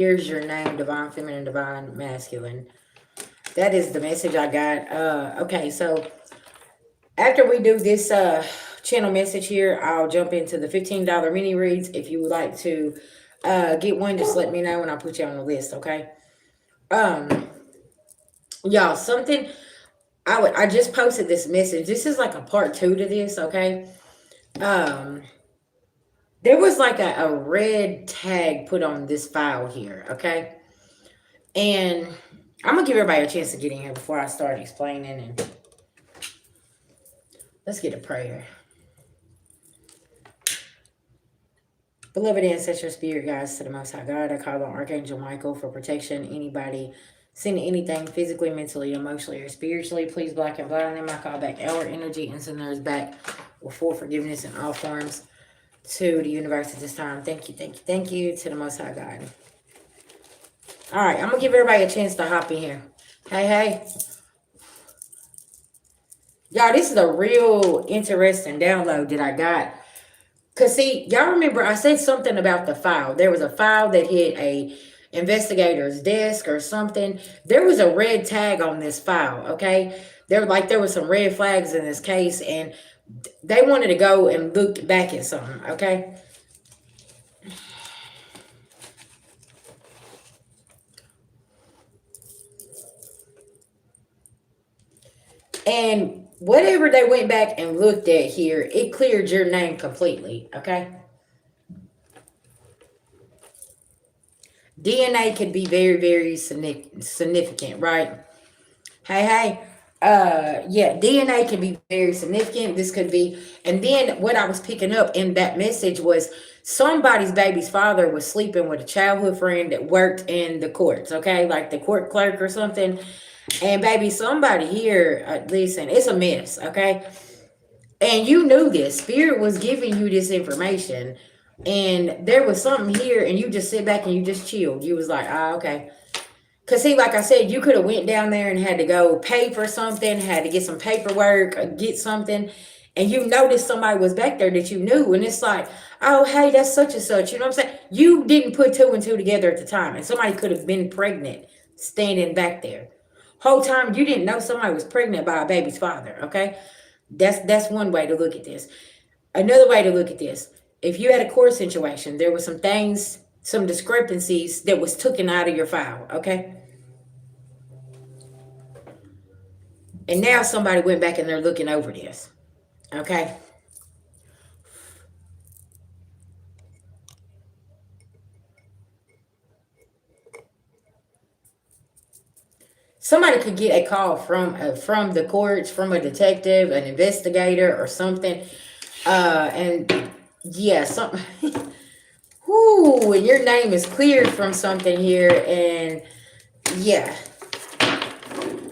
Here's your name, divine feminine, divine masculine. That is the message I got. Okay, so after we do this channel message here, I'll jump into the $15 mini reads. If you would like to get one, just let me know and I'll put you on the list, okay? Y'all, something I just posted this message. This is like a part 2 to this, okay? Um there was like a red tag put on this file here, okay? And I'm gonna give everybody a chance to get in here before I start explaining, and let's get a prayer. Beloved ancestral spirit guides to the Most High God, I call on Archangel Michael for protection. Anybody seeing anything physically, mentally, emotionally, or spiritually, please black and blind them. I call back our energy and send theirs back with full forgiveness in all forms to the universe at this time. Thank you, thank you, thank you to the Most High God. All right, I'm going to give everybody a chance to hop in here. Hey, hey. Y'all, this is a real interesting download that I got. Because, see, y'all remember I said something about the file. There was a file that hit a investigator's desk or something. There was a red tag on this file, okay? There was some red flags in this case, and they wanted to go and look back at something, okay? And whatever they went back and looked at here, it cleared your name completely, okay? DNA could be very, very significant, right? Hey, hey. Yeah, DNA can be very significant. This could be, and then what I was picking up in that message was somebody's baby's father was sleeping with a childhood friend that worked in the courts, okay? Like the court clerk or something. And baby, somebody here, listen, it's a mess, okay? And you knew this. Spirit was giving you this information. And there was something here, and you just sit back and you just chilled. You was like, ah, okay. Because, see, like I said, you could have went down there and had to go pay for something, had to get some paperwork, or get something. And you noticed somebody was back there that you knew. And it's like, oh, hey, that's such and such. You know what I'm saying? You didn't put two and two together at the time. And somebody could have been pregnant standing back there. Whole time you didn't know somebody was pregnant by a baby's father, okay? That's one way to look at this. Another way to look at this, if you had a court situation, there were some things, some discrepancies that was taken out of your file, okay? And now somebody went back and they're looking over this, okay? Somebody could get a call from the courts, from a detective, an investigator, or something, and yeah, something. Whoo, and your name is cleared from something here, and yeah,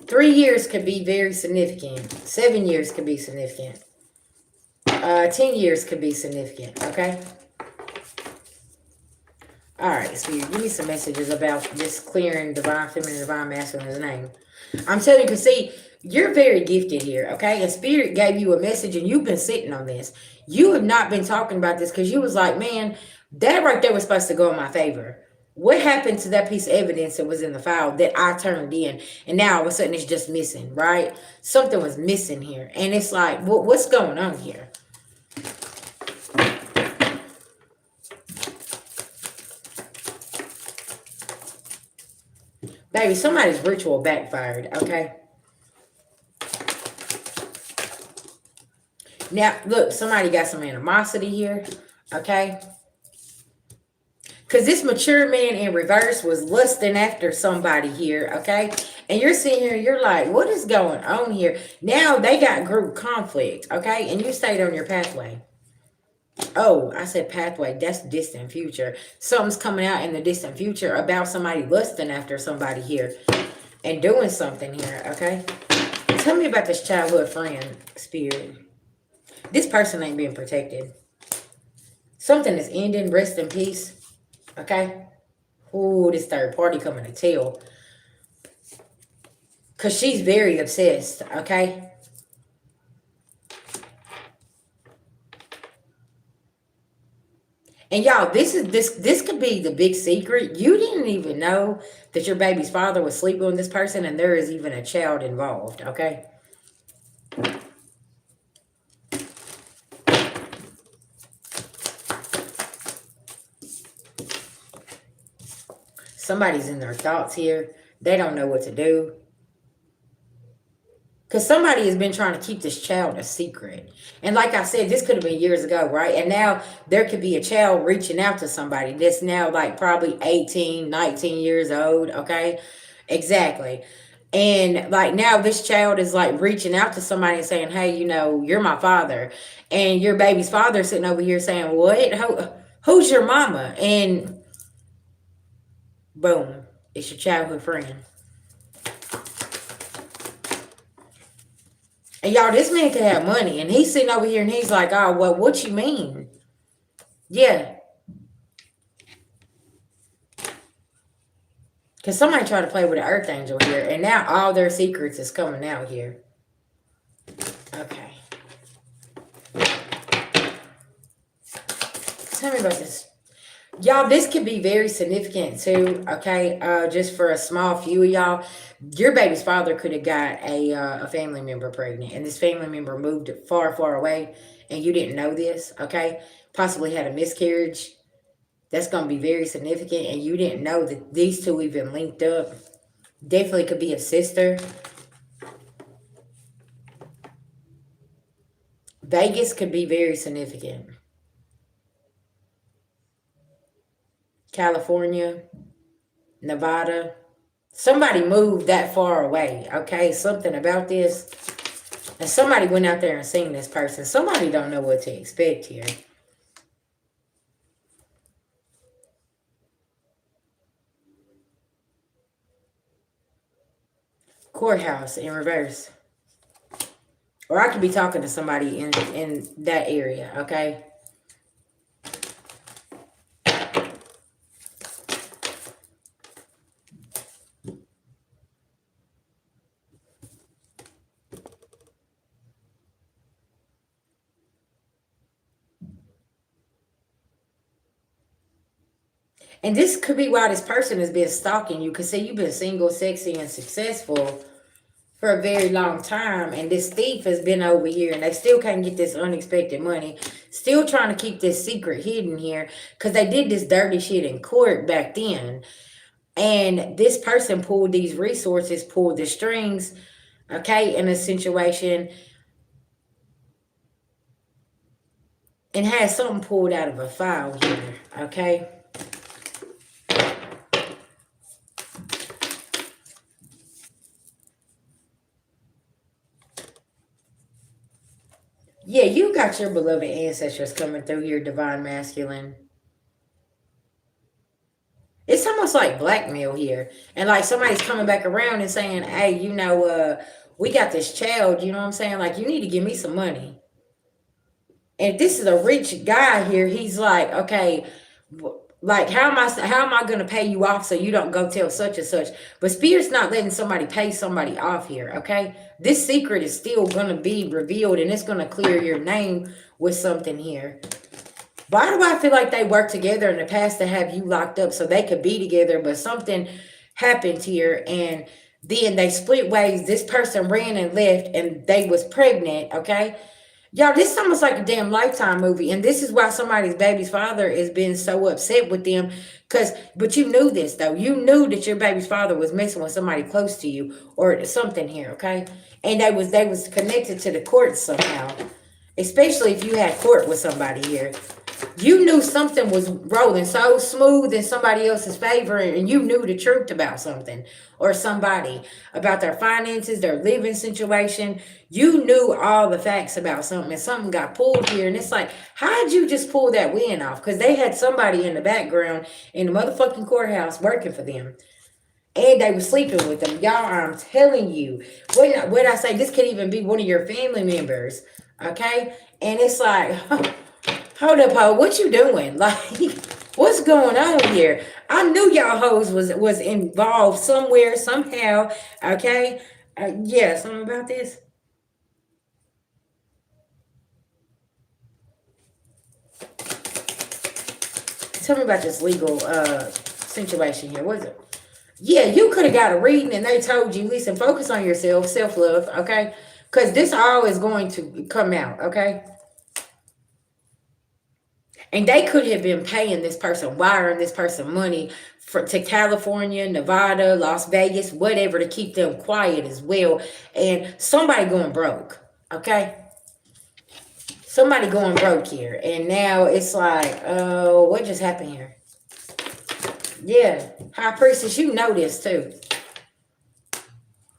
3 years could be very significant. 7 years could be significant. 10 years could be significant, okay? All right, Spirit, give me some messages about this clearing divine feminine, divine masculine's name. I'm telling you, because see, you're very gifted here, okay? And Spirit gave you a message, and you've been sitting on this. You have not been talking about this because you was like, man, that right there was supposed to go in my favor. What happened to that piece of evidence that was in the file that I turned in, and now all of a sudden it's just missing, right? Something was missing here, and it's like, what's going on here? Baby, somebody's ritual backfired, okay? Now, look, somebody got some animosity here, okay? Because this mature man in reverse was lusting after somebody here, okay? And you're sitting here, you're like, what is going on here? Now they got group conflict, okay? And you stayed on your pathway. Oh, I said pathway. That's distant future. Something's coming out in the distant future about somebody lusting after somebody here and doing something here, okay? Tell me about this childhood friend, Spirit. This person ain't being protected. Something is ending. Rest in peace, okay? Ooh, this third party coming to tell. Because she's very obsessed, okay? And y'all, this could be the big secret. You didn't even know that your baby's father was sleeping with this person, and there is even a child involved. Okay. Somebody's in their thoughts here. They don't know what to do. Because somebody has been trying to keep this child a secret. And like I said, this could have been years ago, right? And now there could be a child reaching out to somebody that's now like probably 18, 19 years old, okay? Exactly. And like now this child is like reaching out to somebody and saying, hey, you're my father. And your baby's father sitting over here saying, what? Who's your mama? And boom, it's your childhood friend. And y'all, this man could have money, and he's sitting over here, and he's like, "Oh, well, what you mean?" Yeah, because somebody tried to play with the Earth Angel here, and now all their secrets is coming out here. Okay, tell me about this, y'all. This could be very significant too. Okay, just for a small few of y'all, your baby's father could have got a family member pregnant, and this family member moved far, far away, and you didn't know this. Okay, possibly had a miscarriage. That's going to be very significant, and you didn't know that these two even linked up. Definitely could be a sister. Vegas could be very significant. California, Nevada. Somebody moved that far away, okay? Something about this. And somebody went out there and seen this person. Somebody don't know what to expect here. Courthouse in reverse. Or I could be talking to somebody in that area, okay? And this could be why this person has been stalking you. Because, say, you've been single, sexy, and successful for a very long time, and this thief has been over here, and they still can't get this unexpected money, still trying to keep this secret hidden here, because they did this dirty shit in court back then, and this person pulled these resources, pulled the strings, okay, in a situation, and had something pulled out of a file here, okay. Yeah, you got your beloved ancestors coming through here, divine masculine. It's almost like blackmail here. And like somebody's coming back around and saying, hey, we got this child, you know what I'm saying? Like, you need to give me some money. And if this is a rich guy here, he's like, okay, like how am I gonna pay you off so you don't go tell such and such? But Spirit's not letting somebody pay somebody off here, okay? This secret is still gonna be revealed, and it's gonna clear your name with something here. Why do I feel like they worked together in the past to have you locked up so they could be together, but something happened here, and then they split ways. This person ran and left, and they was pregnant, okay? Y'all, this is almost like a damn Lifetime movie, and this is why somebody's baby's father is being so upset with them. But you knew this though. You knew that your baby's father was messing with somebody close to you or something here, okay? And they was connected to the courts somehow, especially if you had court with somebody here. You knew something was rolling so smooth in somebody else's favor, and you knew the truth about something or somebody, about their finances, their living situation. You knew all the facts about something, and something got pulled here. And it's like, how did you just pull that win off? Because they had somebody in the background in the motherfucking courthouse working for them. And they were sleeping with them. Y'all, I'm telling you. What I say, this could even be one of your family members. Okay? And it's like, hold up, ho, what you doing? Like, what's going on here? I knew y'all hoes was involved somewhere, somehow. Okay? Yeah, something about this. tell me about this legal situation here. What is it? Yeah, you could have got a reading and they told you, listen, focus on yourself, self-love, okay? Because this all is going to come out, okay? And they could have been paying this person, wiring this person money to California, Nevada, Las Vegas, whatever, to keep them quiet as well. And somebody going broke, okay? Somebody going broke here. And now it's like, oh, what just happened here? Yeah, High Priestess, you know this too.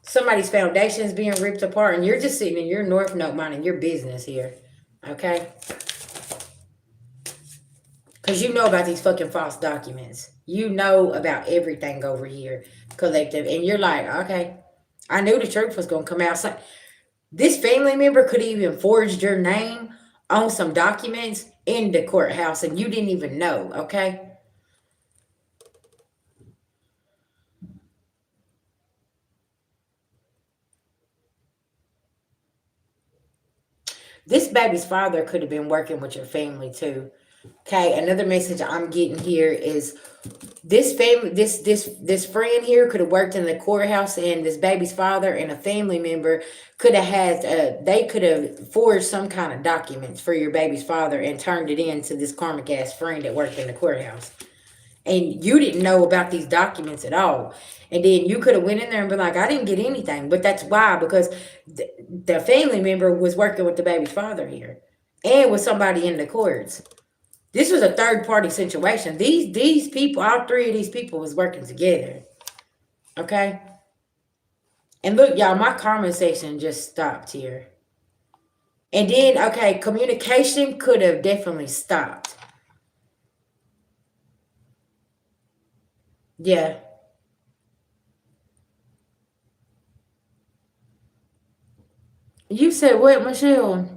Somebody's foundation is being ripped apart and you're just sitting in your North Node minding your business here, okay? Because you know about these fucking false documents. You know about everything over here, collective. And you're like, okay, I knew the truth was going to come out. So this family member could even forged your name on some documents in the courthouse and you didn't even know, okay? This baby's father could have been working with your family too. Okay, another message I'm getting here is this family, this friend here could have worked in the courthouse, and this baby's father and a family member could have had, they could have forged some kind of documents for your baby's father and turned it in to this karmic ass friend that worked in the courthouse. And you didn't know about these documents at all. And then you could have went in there and been like, I didn't get anything. But that's why, because the family member was working with the baby's father here and with somebody in the courts. This was a third-party situation. These people, all three of these people was working together. Okay? And look, y'all, my comment section just stopped here. And then, okay, communication could have definitely stopped. Yeah. You said what, Michelle?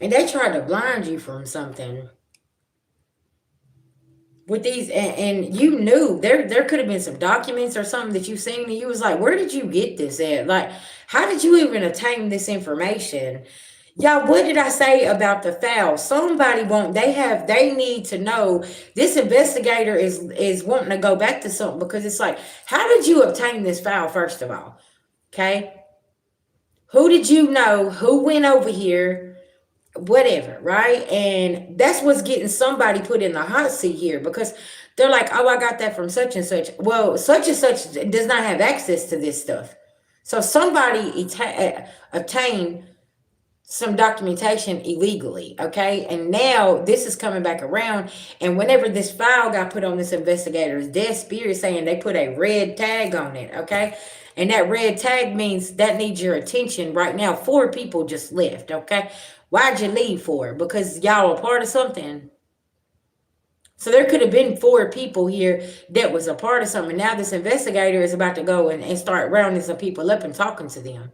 And they tried to blind you from something. With these, and you knew there could have been some documents or something that you seen and you was like, where did you get this at? Like, how did you even attain this information? Y'all, what did I say about the file? Somebody they need to know. This investigator is wanting to go back to something, because it's like, how did you obtain this file, first of all? Okay. Who did you know? Who went over here? Whatever, right? And that's what's getting somebody put in the hot seat here, because they're like, oh, I got that from such and such. Well, such and such does not have access to this stuff. So somebody obtained some documentation illegally, okay? And now this is coming back around, and whenever this file got put on this investigator's desk, Spirit saying they put a red tag on it, okay? And that red tag means that needs your attention right now. 4 people just left, okay? Why'd you leave for? Because y'all are part of something. So there could have been 4 people here that was a part of something. Now this investigator is about to go and start rounding some people up and talking to them.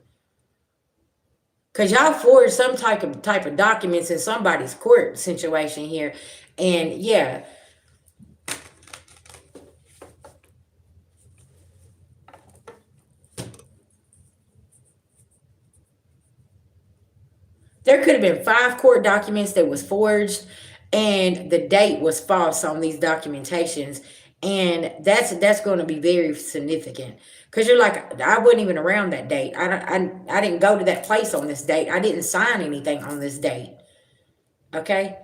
Because y'all forged some type of documents in somebody's court situation here. And yeah. There could have been 5 court documents that was forged, and the date was false on these documentations. And that's going to be very significant, because you're like, I wasn't even around that date. I didn't go to that place on this date. I didn't sign anything on this date. Okay.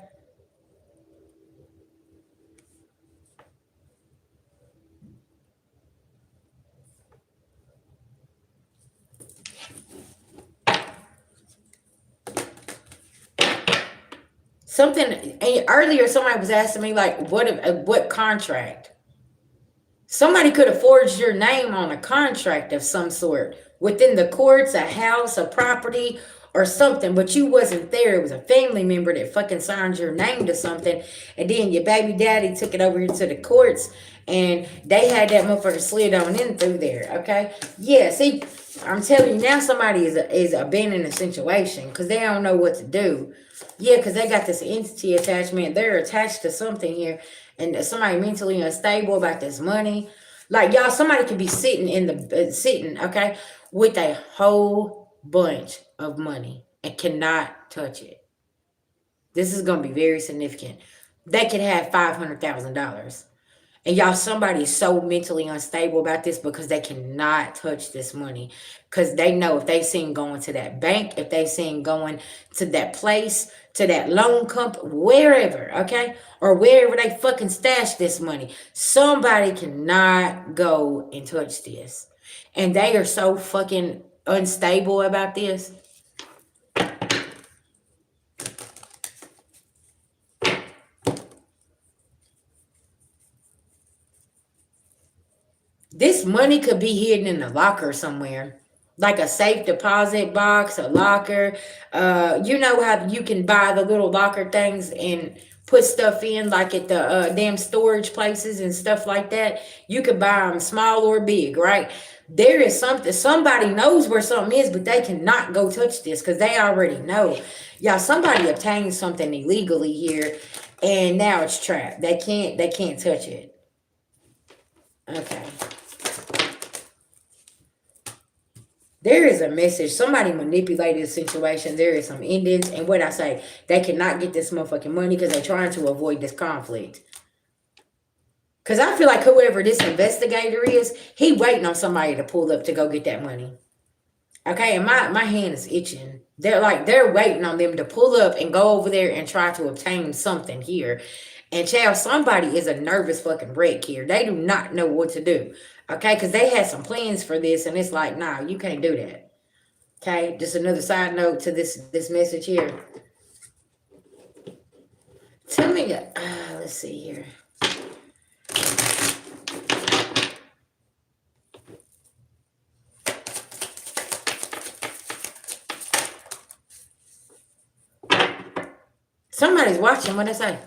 Something earlier, somebody was asking me, like, what contract? Somebody could have forged your name on a contract of some sort within the courts, a house, a property, or something, but you wasn't there. It was a family member that fucking signed your name to something, and then your baby daddy took it over here to the courts, and they had that motherfucker slid on in through there. Okay, yeah. See, I'm telling you now, somebody is abandoning the situation because they don't know what to do. Yeah, because they got this entity attachment. They're attached to something here, and somebody mentally unstable about this money. Like y'all, somebody could be sitting in the sitting, okay, with a whole bunch of money and cannot touch it. This is gonna be very significant. They could have $500,000. And y'all, somebody is so mentally unstable about this because they cannot touch this money. Because they know if they seen going to that bank, if they seen going to that place, to that loan company, wherever, okay? Or wherever they fucking stash this money, somebody cannot go and touch this. And they are so fucking unstable about this. This money could be hidden in a locker somewhere, like a safe deposit box, a locker. You know how you can buy the little locker things and put stuff in, like at the damn storage places and stuff like that. You could buy them small or big, right? There is something, somebody knows where something is, but they cannot go touch this because they already know. Yeah, somebody obtained something illegally here, and now it's trapped. They can't touch it. Okay. There is a message. Somebody manipulated the situation. There is some endings. And what I say, they cannot get this motherfucking money because they're trying to avoid this conflict. Because I feel like whoever this investigator is, he waiting on somebody to pull up to go get that money. Okay, and my hand is itching. They're waiting on them to pull up and go over there and try to obtain something here. And child, somebody is a nervous fucking wreck here. They do not know what to do. Okay, because they had some plans for this, and it's like, nah, you can't do that. Okay, just another side note to this message here. Tell me, let's see here. Somebody's watching. What I say?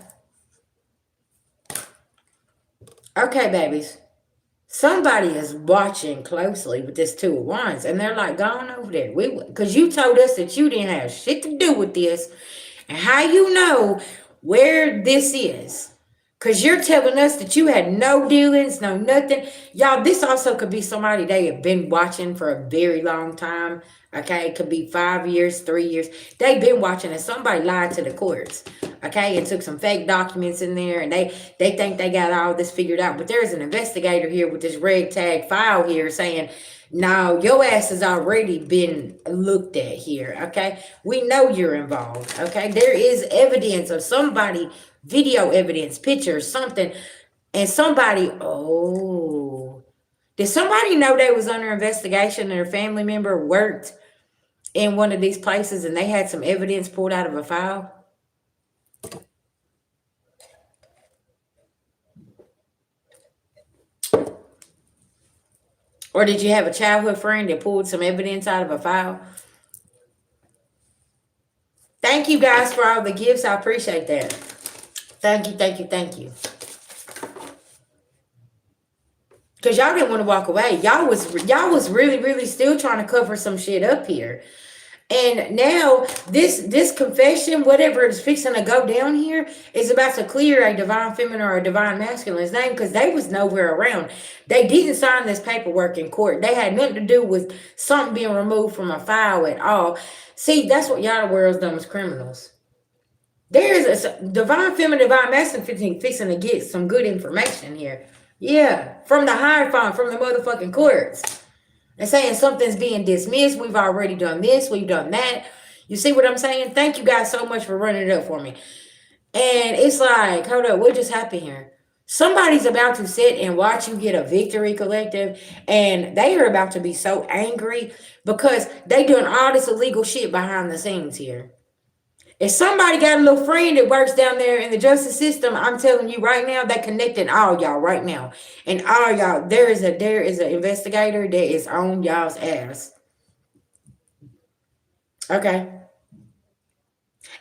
Okay, babies. Somebody is watching closely with this Two of Wands, and they're like, "Going over there, because you told us that you didn't have shit to do with this, and how you know where this is? Because you're telling us that you had no dealings, no nothing, y'all. This also could be somebody they have been watching for a very long time. Okay, it could be 5 years, 3 years. They've been watching, and somebody lied to the courts. Okay, and took some fake documents in there, and they think they got all this figured out. But there's an investigator here with this red tag file here saying, no, your ass has already been looked at here. Okay, we know you're involved. Okay, there is evidence of somebody, video evidence, pictures, something, and somebody. Oh, did somebody know they was under investigation and their family member worked in one of these places and they had some evidence pulled out of a file? Or did you have a childhood friend that pulled some evidence out of a file? Thank you guys for all the gifts. I appreciate that. Thank you, thank you, thank you. Because y'all didn't want to walk away. Y'all was really, really still trying to cover some shit up here. And now this confession, whatever is fixing to go down here, is about to clear a divine feminine or a divine masculine's name because they was nowhere around. They didn't sign this paperwork in court. They had nothing to do with something being removed from a file at all. See, that's what y'all world's done as criminals. There's a divine feminine, divine masculine fixing to get some good information here. Yeah, from the higher phone, from the motherfucking courts. And saying something's being dismissed. We've already done this. We've done that. You see what I'm saying? Thank you guys so much for running it up for me. And it's like, hold up, what just happened here? Somebody's about to sit and watch you get a victory collective. And they are about to be so angry because they doing all this illegal shit behind the scenes here. If somebody got a little friend that works down there in the justice system, I'm telling you right now, they connecting all y'all right now. And all y'all, there is an investigator that is on y'all's ass. Okay.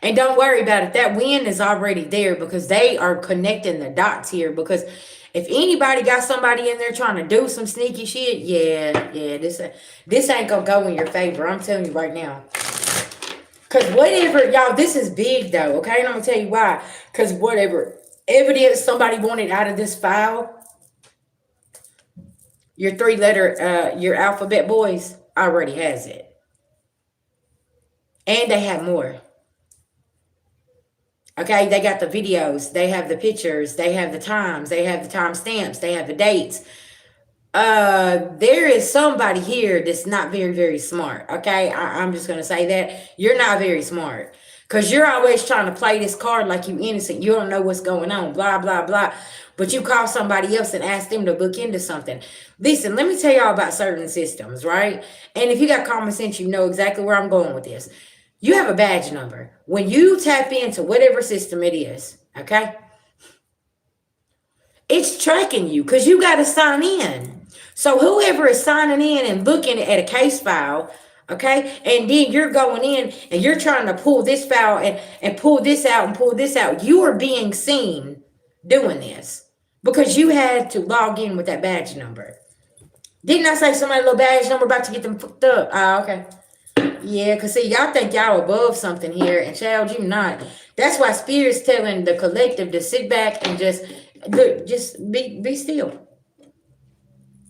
And don't worry about it. That win is already there because they are connecting the dots here. Because If anybody got somebody in there trying to do some sneaky shit, yeah, this ain't gonna go in your favor. I'm telling you right now. Cause whatever, y'all, this is big though, okay? And I'm gonna tell you why. Cause whatever evidence somebody wanted out of this file, your 3-letter, your alphabet boys already has it. And they have more. Okay, they got the videos, they have the pictures, they have the times, they have the timestamps, they have the dates. There is somebody here that's not very, very smart. Okay, I'm just gonna say that you're not very smart because you're always trying to play this card like you innocent. You don't know what's going on, blah blah blah. But you call somebody else and ask them to look into something. Listen, let me tell y'all about certain systems, right? And if you got common sense, you know exactly where I'm going with this. You have a badge number. When you tap into whatever system it is, okay, it's tracking you because you got to sign in. So whoever is signing in and looking at a case file, okay, and then you're going in and you're trying to pull this file and pull this out and pull this out, you are being seen doing this because you had to log in with that badge number. Didn't I say somebody little badge number about to get them fucked up? Ah, okay. Yeah, because see, y'all think y'all above something here, and child, you not. That's why Spirit's telling the collective to sit back and just look, just be still.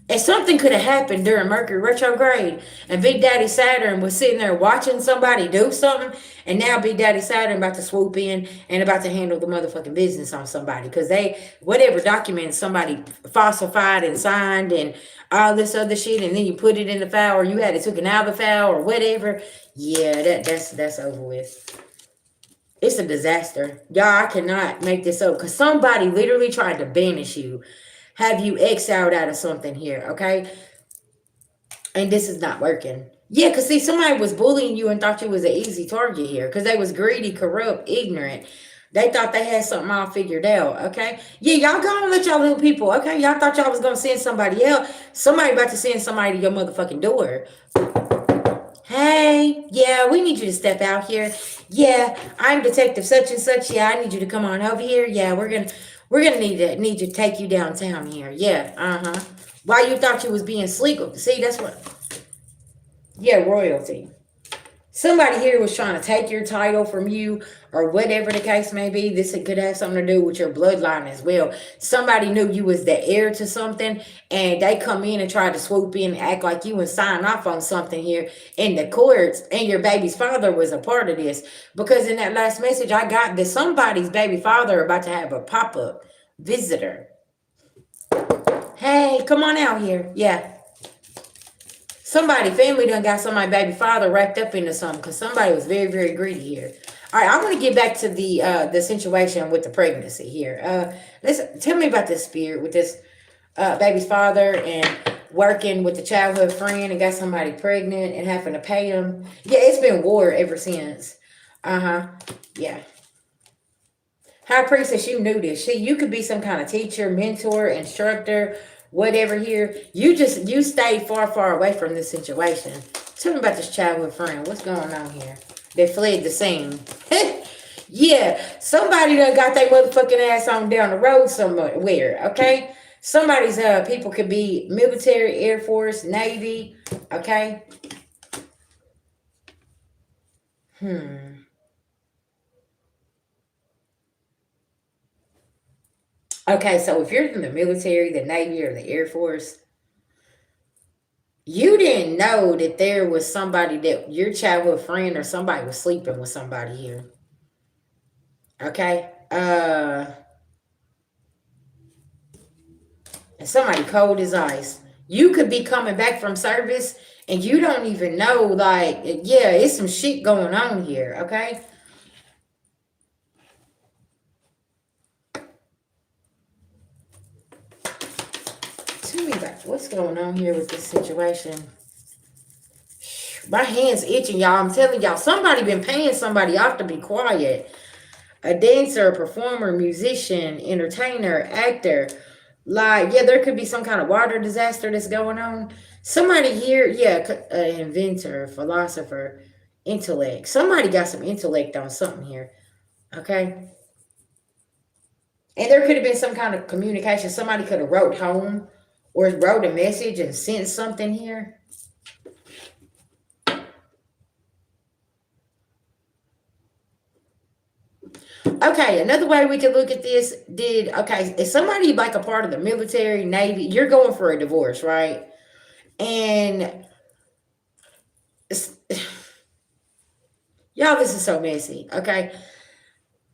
And something could have happened during Mercury retrograde, and Big Daddy Saturn was sitting there watching somebody do something, and now Big Daddy Saturn about to swoop in and about to handle the motherfucking business on somebody because they whatever documents somebody falsified and signed and all this other shit, and then you put it in the file or you had it taken out of the file or whatever. Yeah, that's over with. It's a disaster, y'all. I cannot make this up because somebody literally tried to banish you, have you exiled out of something here, okay? And this is not working. Yeah, because see, somebody was bullying you and thought you was an easy target here because they was greedy, corrupt, ignorant. They thought they had something all figured out, okay? Yeah, y'all go and let y'all little people, okay? Y'all thought y'all was going to send somebody else. Somebody about to send somebody to your motherfucking door. Hey, yeah, we need you to step out here. Yeah, I'm Detective such and such. Yeah, I need you to come on over here. Yeah, we're gonna need you to take you downtown here. Yeah, Why you thought you was being sleek? See, that's what. Yeah, royalty. Somebody here was trying to take your title from you or whatever the case may be. This could have something to do with your bloodline as well. Somebody knew you was the heir to something and they come in and try to swoop in and act like you and sign off on something here in the courts, and your baby's father was a part of this. Because in that last message I got that somebody's baby father about to have a pop-up visitor. Hey, come on out here. Yeah. Somebody, family done got somebody baby father wrapped up into something because somebody was very, very greedy here. All right, I want to get back to the situation with the pregnancy here. Listen, tell me about this spirit with this baby's father and working with the childhood friend and got somebody pregnant and having to pay them. Yeah, it's been war ever since. Yeah. High priestess, you knew this. See, you could be some kind of teacher, mentor, instructor, whatever here. You stayed far, far away from this situation. Tell me about this childhood friend. What's going on here? They fled the scene. Yeah, somebody done got their motherfucking ass on down the road somewhere, okay? Somebody's people could be military, Air Force, Navy, okay? Okay, so if you're in the military, the Navy, or the Air Force, you didn't know that there was somebody that your childhood friend or somebody was sleeping with somebody here. Okay? And somebody cold as ice. You could be coming back from service and you don't even know, like, yeah, it's some shit going on here, okay? Tell me about what's going on here with this situation. My hand's itching, y'all. I'm telling y'all, somebody been paying somebody off to be quiet. A dancer, performer, musician, entertainer, actor. Like, yeah, there could be some kind of water disaster that's going on. Somebody here, yeah, inventor, philosopher, intellect. Somebody got some intellect on something here. Okay. And there could have been some kind of communication. Somebody could have wrote home or wrote a message and sent something here. Okay, another way we could look at this, is somebody like a part of the military, Navy, you're going for a divorce, right? And y'all, this is so messy, okay?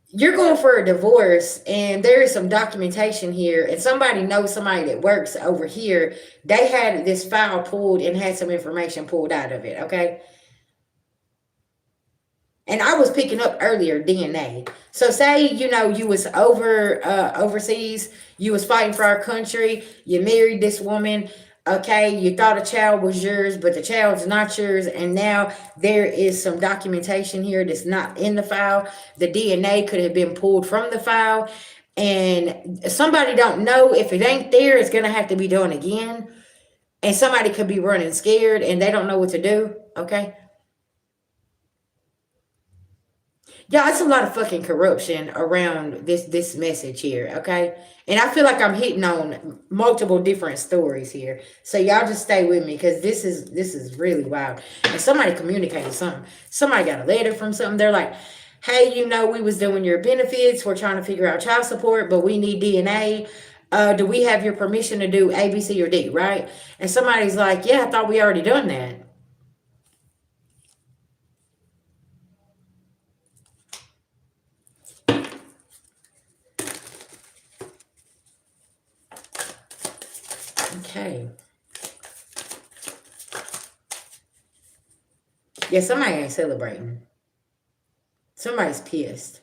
You're going for a divorce and there is some documentation here, and somebody knows somebody that works over here. They had this file pulled and had some information pulled out of it, okay? And I was picking up earlier DNA. So say, you was overseas, you was fighting for our country, you married this woman, okay, you thought a child was yours, but the child's not yours, and now there is some documentation here that's not in the file. The DNA could have been pulled from the file, and somebody don't know, if it ain't there, it's gonna have to be done again. And somebody could be running scared and they don't know what to do, okay? Yeah, it's a lot of fucking corruption around this message here, okay? And I feel like I'm hitting on multiple different stories here. So y'all just stay with me, because this is really wild. And somebody communicated something. Somebody got a letter from something. They're like, hey, we was doing your benefits. We're trying to figure out child support, but we need DNA. Do we have your permission to do A, B, C, or D, right? And somebody's like, yeah, I thought we already done that. Okay. Yeah, somebody ain't celebrating. Somebody's pissed.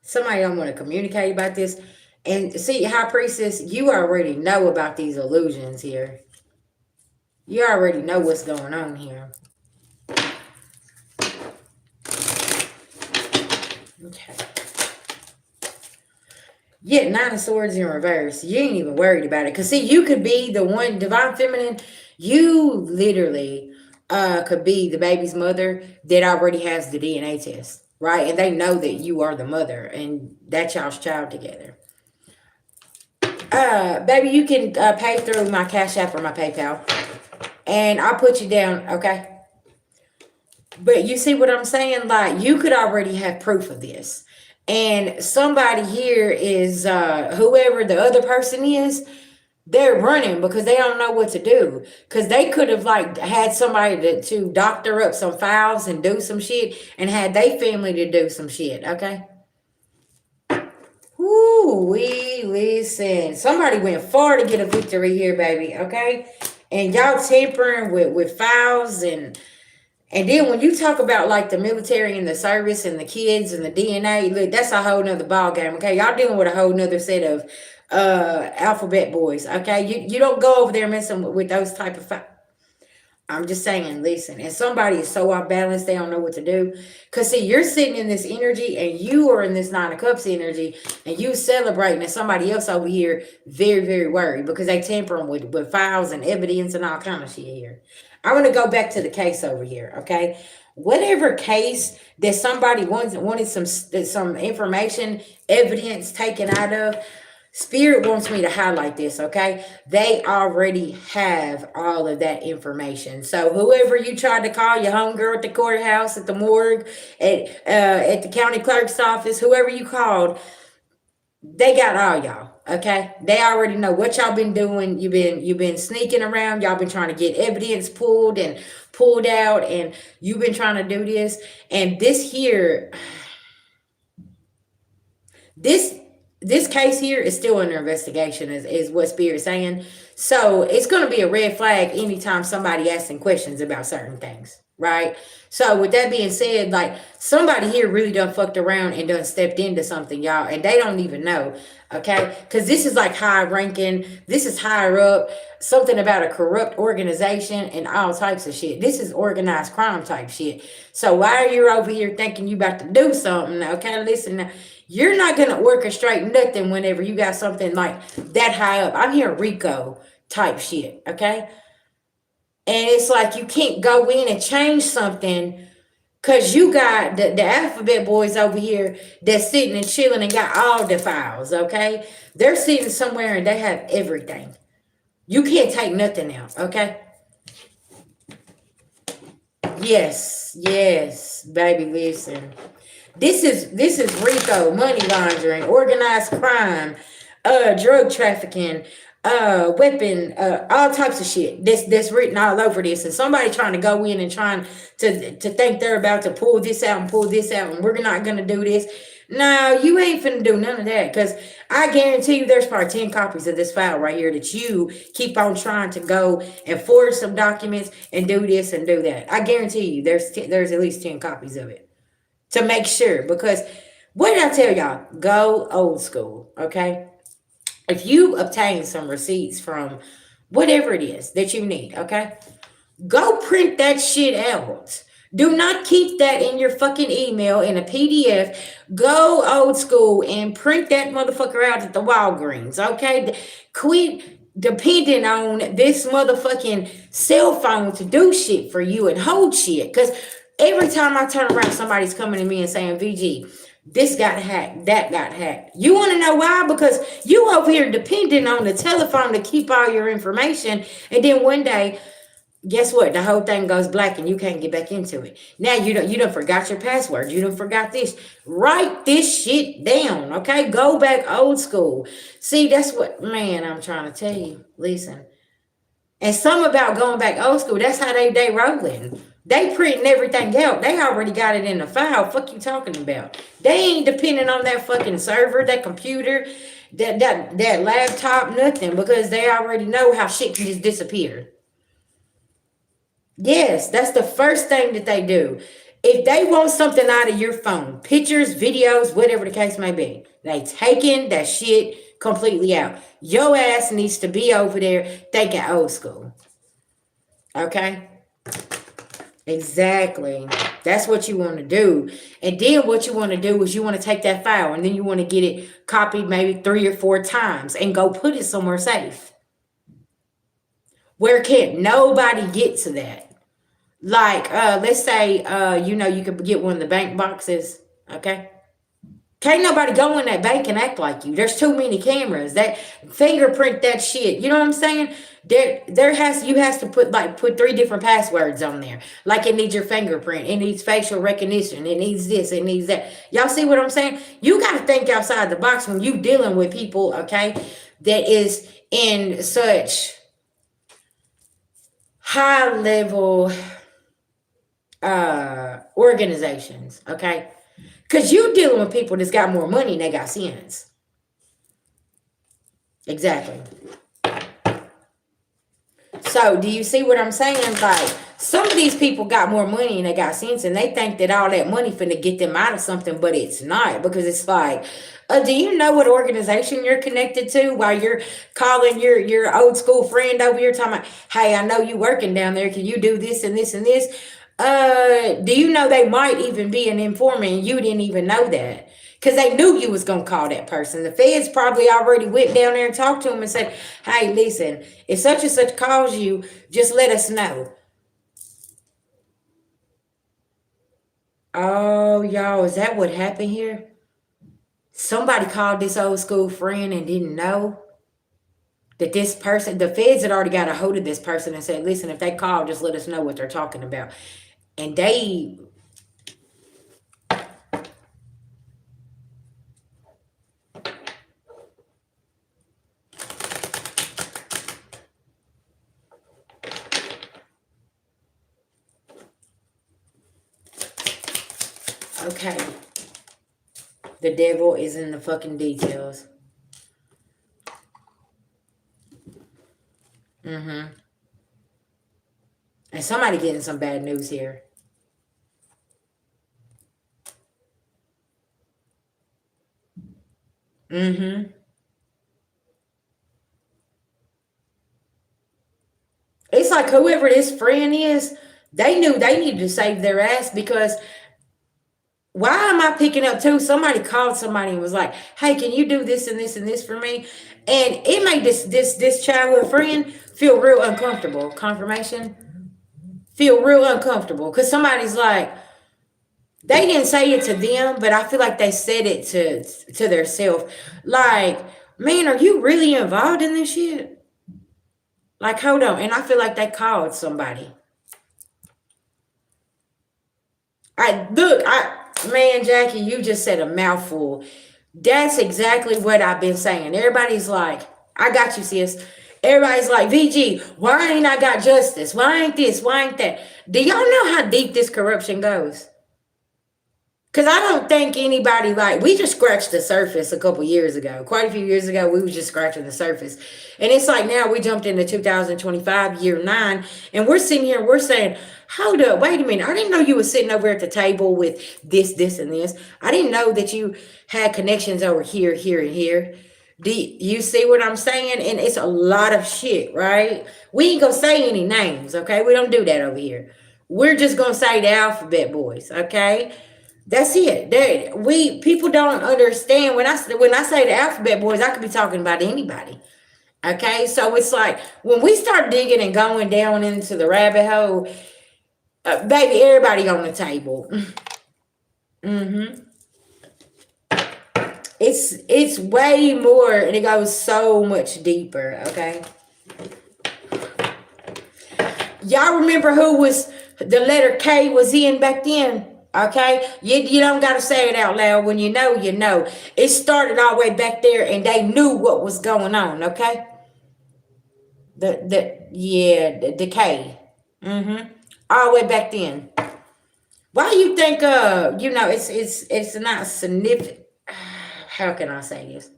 Somebody don't want to communicate about this. And see, High Priestess, you already know about these illusions here. You already know what's going on here. Okay. Yeah, Nine of Swords in reverse. You ain't even worried about it. Because see, you could be the one, Divine Feminine, you literally could be the baby's mother that already has the DNA test, right? And they know that you are the mother and that y'all's child together. Baby, you can pay through my Cash App or my PayPal. And I'll put you down, okay? But you see what I'm saying? Like, you could already have proof of this. And somebody here is, whoever the other person is, they're running because they don't know what to do. Because they could have, like, had somebody to doctor up some files and do some shit, and had they family to do some shit, okay? Whoo, we listen. Somebody went far to get a victory here, baby, okay? And y'all tampering with files and then when you talk about like the military and the service and the kids and the DNA, look, that's a whole nother ball game. Okay, y'all dealing with a whole nother set of alphabet boys. Okay, you don't go over there messing with those type of. I'm just saying, listen, and somebody is so off balance, they don't know what to do. Because, see, you're sitting in this energy and you are in this Nine of Cups energy and you celebrating, and somebody else over here very, very worried because they tampering with files and evidence and all kind of shit here. I want to go back to the case over here, okay? Whatever case that somebody wanted some information, evidence taken out of, Spirit wants me to highlight this, okay? They already have all of that information. So whoever you tried to call, your homegirl at the courthouse, at the morgue, at the county clerk's office, whoever you called, they got all y'all, okay? They already know what y'all been doing. You've been sneaking around. Y'all been trying to get evidence pulled and pulled out, and you've been trying to do this. And this here, this case here is still under investigation, is what Spirit's saying. So it's going to be a red flag anytime somebody asking questions about certain things, right? So with that being said, like, somebody here really done fucked around and done stepped into something, y'all, and they don't even know, okay? Because this is like high ranking, this is higher up, something about a corrupt organization and all types of shit. This is organized crime type shit. So while you're over here thinking you about to do something, okay, listen now, you're not going to orchestrate nothing whenever you got something like that high up. I'm here Rico type shit, okay? And it's like you can't go in and change something Cause you got the alphabet boys over here that's sitting and chilling and got all the files, okay? They're sitting somewhere and they have everything. You can't take nothing else, okay? Yes, yes, baby, listen. This is RICO, money laundering, organized crime, drug trafficking, weapon, all types of shit. That's written all over this. And somebody trying to go in and trying to think they're about to pull this out and pull this out, and we're not gonna do this. No, you ain't finna do none of that. Cause I guarantee you there's probably 10 copies of this file right here that you keep on trying to go and forge some documents and do this and do that. I guarantee you there's at least 10 copies of it. To make sure, because what did I tell y'all? Go old school, okay? If you obtain some receipts from whatever it is that you need, okay? Go print that shit out. Do not keep that in your fucking email in a PDF. Go old school and print that motherfucker out at the Walgreens, okay? Quit depending on this motherfucking cell phone to do shit for you and hold shit. Because every time I turn around, somebody's coming to me and saying, VG, this got hacked, that got hacked. You want to know why? Because you over here depending on the telephone to keep all your information. And then one day, guess what? The whole thing goes black and you can't get back into it. Now you don't forgot your password. You don't forgot this. Write this shit down, okay? Go back old school. See, that's what, man, I'm trying to tell you. Listen. And some about going back old school, that's how they rolling. They printing everything out. They already got it in the file. Fuck you talking about? They ain't depending on that fucking server, that computer, that laptop, nothing, because they already know how shit can just disappear. Yes, that's the first thing that they do. If they want something out of your phone, pictures, videos, whatever the case may be, they taking that shit completely out. Your ass needs to be over there thinking old school. Okay? Exactly. That's what you want to do. And then what you want to do is you want to take that file and then you want to get it copied maybe 3 or 4 times and go put it somewhere safe. Where can't nobody get to that? Like, let's say, you could get one of the bank boxes, okay? Can't nobody go in that bank and act like you. There's too many cameras. That fingerprint that shit. You know what I'm saying? You has to put 3 different passwords on there. Like it needs your fingerprint. It needs facial recognition. It needs this. It needs that. Y'all see what I'm saying? You got to think outside the box when you dealing with people, okay, that is in such high level organizations, okay? Because you dealing with people that's got more money and they got sense. Exactly. So do you see what I'm saying? Like, some of these people got more money and they got sense and they think that all that money finna get them out of something, but it's not, because it's like, do you know what organization you're connected to while you're calling your old school friend over here talking about, hey, I know you working down there. Can you do this and this and this? Do you know they might even be an informant and you didn't even know that? Because they knew you was going to call that person. The feds probably already went down there and talked to him and said, hey, listen, if such and such calls you, just let us know. Oh, y'all, is that what happened here? Somebody called this old school friend and didn't know that this person, the feds had already got a hold of this person and said, listen, if they call, just let us know what they're talking about. And they... Okay. The devil is in the fucking details. And somebody getting some bad news here. It's like whoever this friend is, they knew they needed to save their ass, because why am I picking up too? Somebody called somebody and was like, hey, can you do this and this and this for me? And it made this childhood friend feel real uncomfortable. Confirmation? Feel real uncomfortable. Because somebody's like, They didn't say it to them, but I feel like they said it to their self. Like, man, are you really involved in this shit? Like, hold on. And I feel like they called somebody. Man, Jackie, you just said a mouthful. That's exactly what I've been saying. Everybody's like, I got you, sis. Everybody's like, VG, why ain't I got justice? Why ain't this? Why ain't that? Do y'all know how deep this corruption goes? Because I don't think anybody, like, we just scratched the surface a couple years ago. Quite a few years ago, we was just scratching the surface. And it's like now we jumped into 2025, year 9, and we're sitting here, we're saying, hold up, wait a minute. I didn't know you were sitting over at the table with this, and this. I didn't know that you had connections over here, here, and here. Do you see what I'm saying? And it's a lot of shit, right? We ain't gonna say any names, okay? We don't do that over here. We're just gonna say the alphabet boys, okay? That's it. We people don't understand when I say the alphabet boys, I could be talking about anybody. Okay, so it's like when we start digging and going down into the rabbit hole, baby, everybody on the table. Mm-hmm. It's way more, and it goes so much deeper. Okay, y'all remember who was the letter K was in back then? Okay, you don't got to say it out loud. When you know, you know. It started all the way back there, and they knew what was going on. Okay, the K, all the way back then. Why you think it's not significant? How can I say this?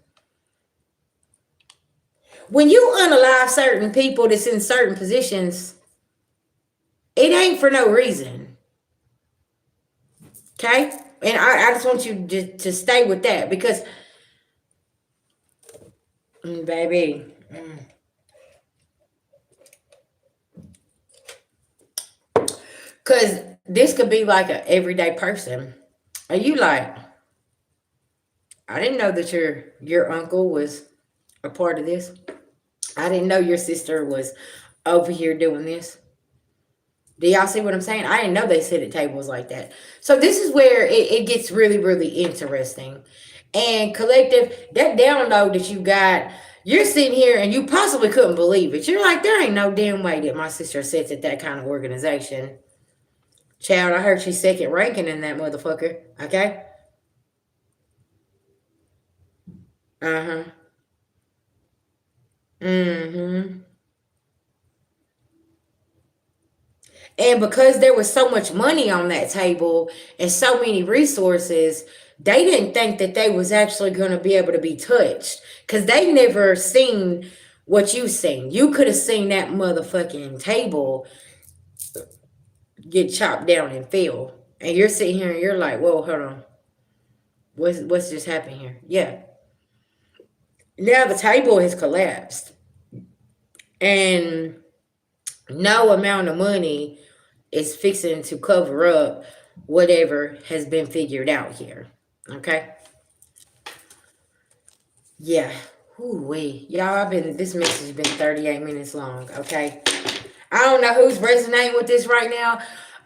When you unalive certain people that's in certain positions, it ain't for no reason. Okay, and I just want you to stay with that because, baby. Because this could be like an everyday person. Are you like, I didn't know that your uncle was a part of this. I didn't know your sister was over here doing this. Do y'all see what I'm saying? I didn't know they sit at tables like that. So this is where it gets really, really interesting. And collective, that download that you got, you're sitting here and you possibly couldn't believe it. You're like, there ain't no damn way that my sister sits at that kind of organization. Child, I heard she's second ranking in that motherfucker. Okay? Uh-huh. Mm-hmm. And because there was so much money on that table and so many resources, they didn't think that they was actually going to be able to be touched. Because they never seen what you seen. You could have seen that motherfucking table get chopped down and fell. And you're sitting here and you're like, whoa, hold on. What's just happened here? Yeah. Now the table has collapsed. And no amount of money is fixing to cover up whatever has been figured out here. Okay? Yeah. Ooh-wee. Y'all, this message has been 38 minutes long. Okay? I don't know who's resonating with this right now.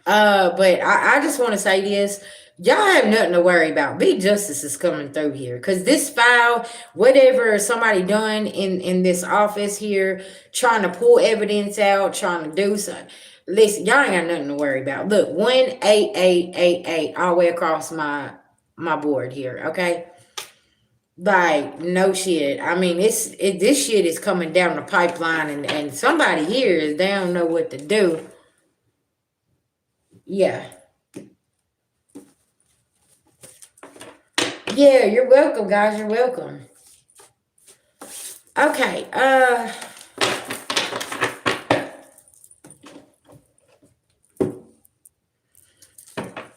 But I just want to say this. Y'all have nothing to worry about. Big justice is coming through here. Because this file, whatever somebody done in this office here, trying to pull evidence out, trying to do something. Listen, y'all ain't got nothing to worry about. Look, 18888 all the way across my board here, okay? Like, no shit. I mean, this shit is coming down the pipeline, and somebody here is they don't know what to do. Yeah. Yeah, you're welcome, guys. You're welcome. Okay.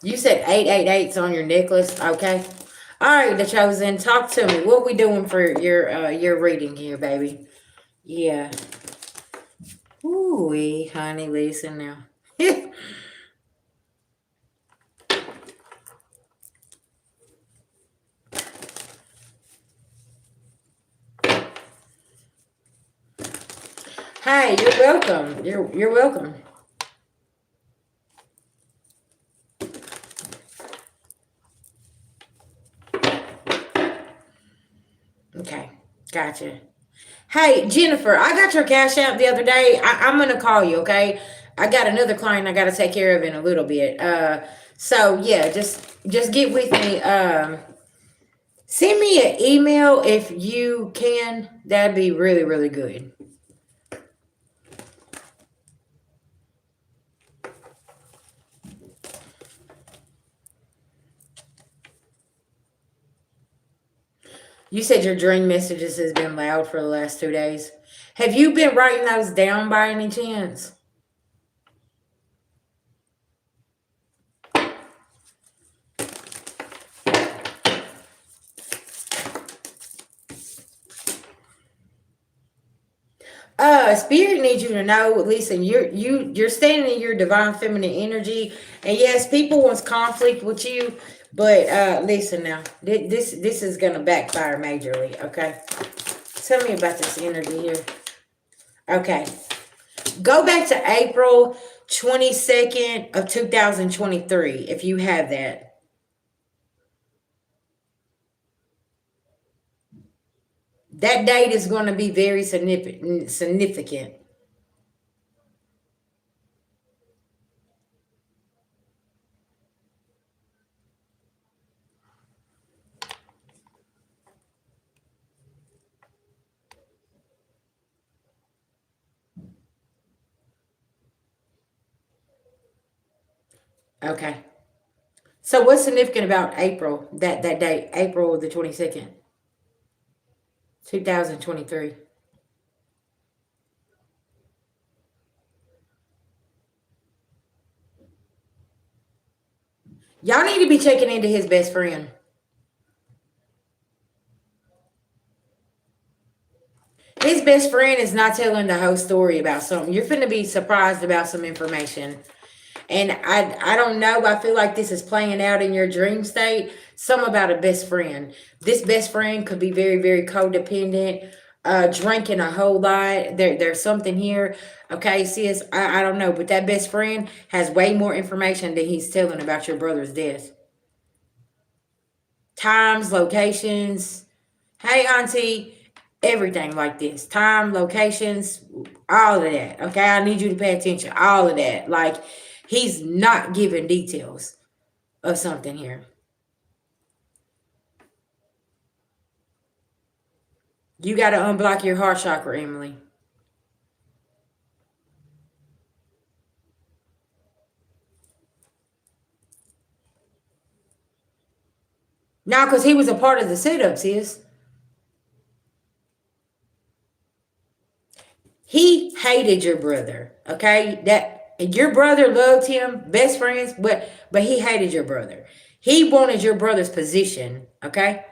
You said 888's on your necklace. Okay. All right, the chosen. Talk to me. What we doing for your reading here, baby? Yeah. Ooh, honey, listen now. Hi, you're welcome. You're welcome. Gotcha. Hey, Jennifer, I got your cash app the other day. I'm gonna call you, okay? I got another client I gotta take care of in a little bit. So yeah, just get with me. Send me an email if you can. That'd be really, really good. You said your dream messages has been loud for the last 2 days. Have you been writing those down by any chance? Spirit needs you to know, listen, you're standing in your divine feminine energy. And yes, people wants conflict with you, but listen now. This is gonna backfire majorly, okay? Tell me about this energy here. Okay. Go back to April 22nd of 2023 if you have that. That date is going to be very significant. Okay. So what's significant about April, that date, April the 22nd, 2023? Y'all need to be checking into his best friend. His best friend is not telling the whole story about something. You're finna be surprised about some information. And I don't know. I feel like this is playing out in your dream state. Some about a best friend. This best friend could be very, very codependent, drinking a whole lot. There's something here. Okay, sis, I don't know. But that best friend has way more information than he's telling about your brother's death. Times, locations. Hey, auntie, everything like this. Time, locations, all of that. Okay, I need you to pay attention. All of that. Like, he's not giving details of something here. You got to unblock your heart chakra, Emily. Now, because he was a part of the setup, sis. He hated your brother. Okay, that your brother loved him, best friends, but he hated your brother. He wanted your brother's position. Okay,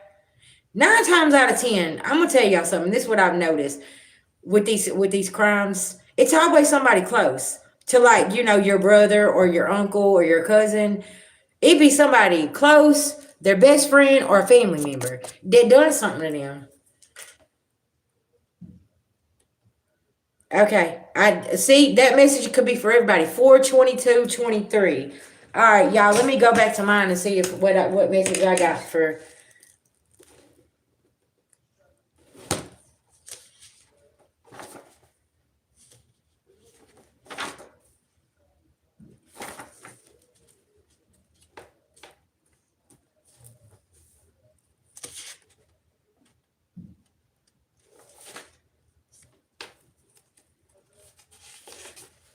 9 times out of 10, I'm gonna tell y'all something. This is what I've noticed with these crimes. It's always somebody close to, like, your brother or your uncle or your cousin. It be somebody close, their best friend or a family member that done something to them. Okay, I see that message could be for everybody. 4/22/23. All right, y'all. Let me go back to mine and see if what message I got for.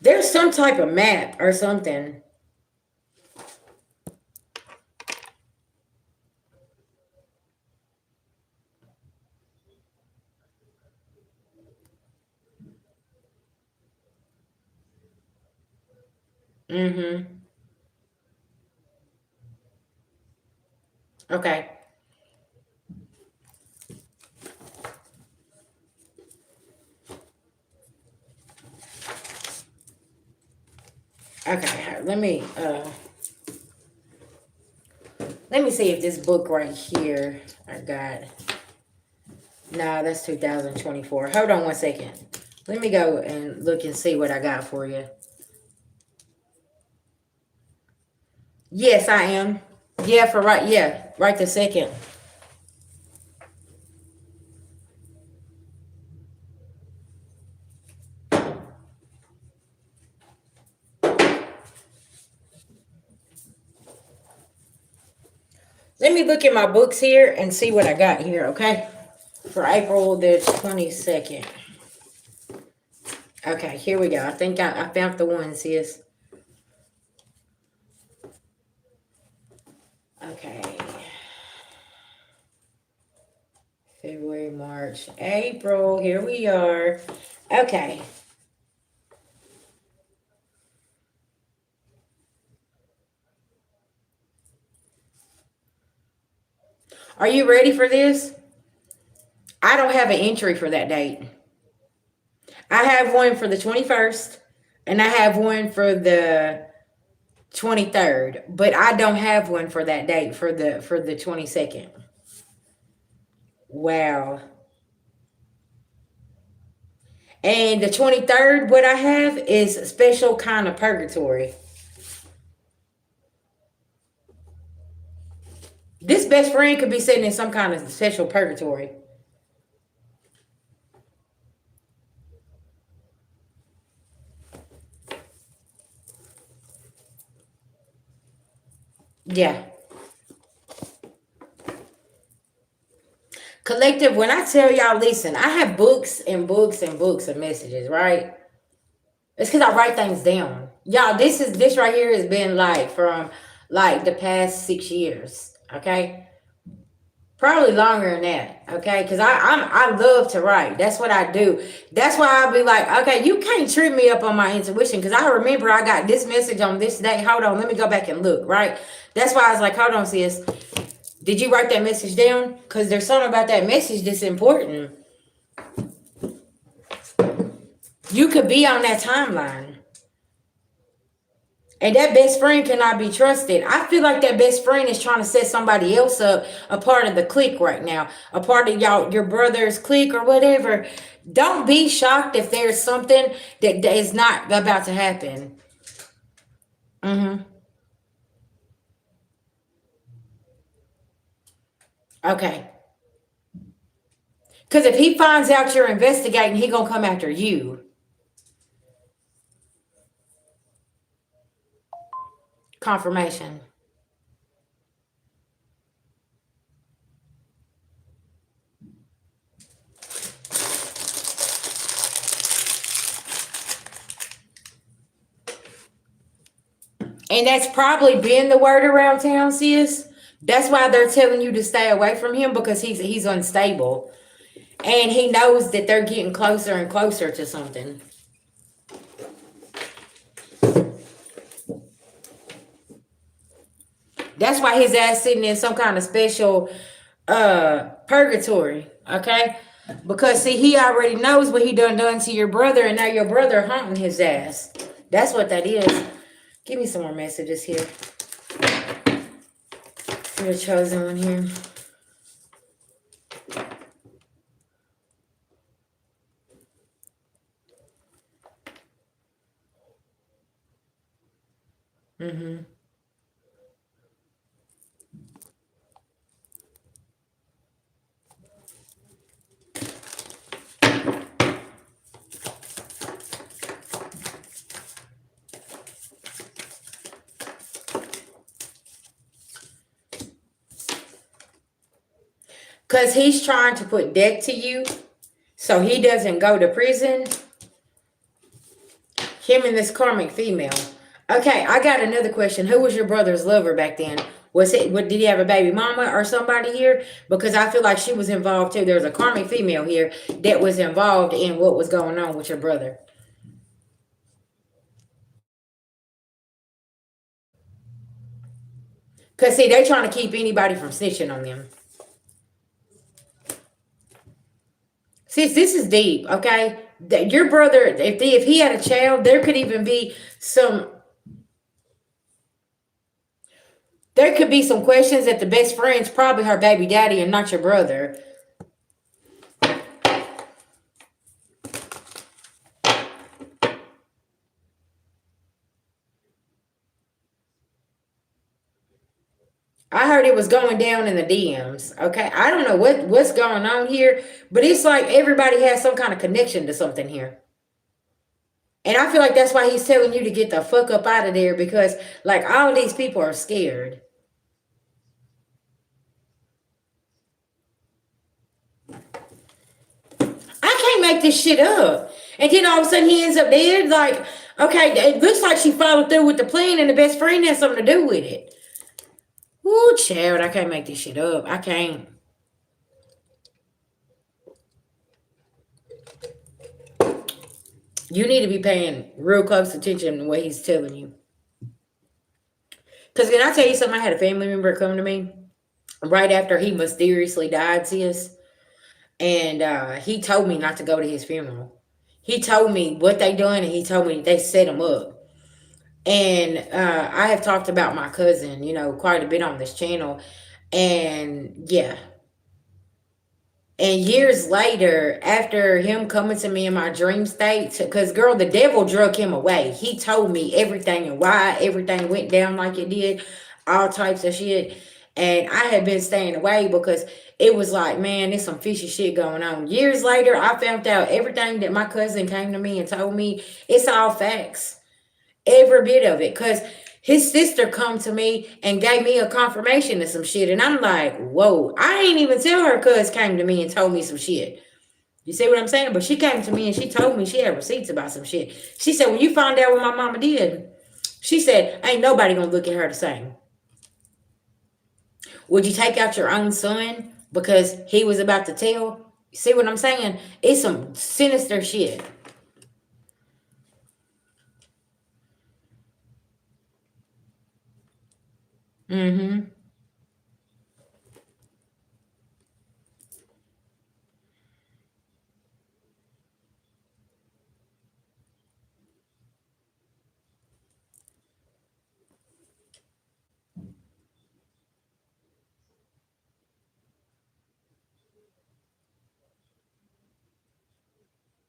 There's some type of map or something. Mm-hmm. Okay. Okay. Let me see if this book right here I got. Nah, that's 2024. Hold on one second. Let me go and look and see what I got for you. Yes, I am. Yeah, for right. Yeah, right this second. Let me look at my books here and see what I got here, okay? For April the 22nd. Okay, here we go. I think I found the one, sis. Okay. February, March, April. Here we are. Okay. Are you ready for this? I don't have an entry for that date. I have one for the 21st and I have one for the 23rd, but I don't have one for that date for the 22nd. Wow. And the 23rd, what I have is special kind of purgatory. This best friend could be sitting in some kind of special purgatory. Yeah. Collective, when I tell y'all, listen, I have books and books and books of messages, right? It's because I write things down. Y'all, this right here has been like from like the past 6 years. Okay. Probably longer than that, okay? Because I love to write. That's what I do. That's why I'll be like, okay, you can't trip me up on my intuition. Because I remember I got this message on this day. Hold on, let me go back and look, right? That's why I was like, hold on, sis. Did you write that message down? Because there's something about that message that's important. You could be on that timeline. And that best friend cannot be trusted. I feel like that best friend is trying to set somebody else up, a part of the clique right now, a part of y'all, your brother's clique or whatever. Don't be shocked if there's something that is not about to happen. Okay. Because if he finds out you're investigating, he gonna come after you. Confirmation. And that's probably been the word around town, sis. That's why they're telling you to stay away from him, because he's unstable. And he knows that they're getting closer and closer to something. That's why his ass sitting in some kind of special purgatory, okay? Because see, he already knows what he done to your brother, and now your brother haunting his ass. That's what that is. Give me some more messages here. You're the chosen one here. Mm-hmm. Because he's trying to put debt to you so he doesn't go to prison. Him and this karmic female. Okay, I got another question. Who was your brother's lover back then? Was it? Did he have a baby mama or somebody here? Because I feel like she was involved too. There's a karmic female here that was involved in what was going on with your brother. Because see, they're trying to keep anybody from snitching on them. Sis, this is deep, okay? Your brother, if he had a child, there could even be some. There could be some questions that the best friend's probably her baby daddy and not your brother. I heard it was going down in the DMs. Okay, I don't know what's going on here, but it's like everybody has some kind of connection to something here. And I feel like that's why he's telling you to get the fuck up out of there, because like all these people are scared. make this shit up. And then all of a sudden he ends up dead. Like, okay, it looks like she followed through with the plan and the best friend has something to do with it. Ooh, child, I can't make this shit up. I can't. You need to be paying real close attention to what he's telling you. Because can I tell you something? I had a family member come to me right after he mysteriously died, sis. And he told me not to go to his funeral. He told me what they done, and he told me they set him up. And I have talked about my cousin, quite a bit on this channel. And yeah, and years later, after him coming to me in my dream state, because girl, the devil drug him away. He told me everything and why everything went down like it did, all types of shit. And I had been staying away because it was like, man, there's some fishy shit going on. Years later, I found out everything that my cousin came to me and told me, it's all facts. Every bit of it. Because his sister come to me and gave me a confirmation of some shit. And I'm like, whoa, I ain't even tell her cuz came to me and told me some shit. You see what I'm saying? But she came to me and she told me she had receipts about some shit. She said, when you found out what my mama did, she said, ain't nobody gonna look at her the same. Would you take out your own son because he was about to tell? You see what I'm saying? It's some sinister shit. Mm-hmm.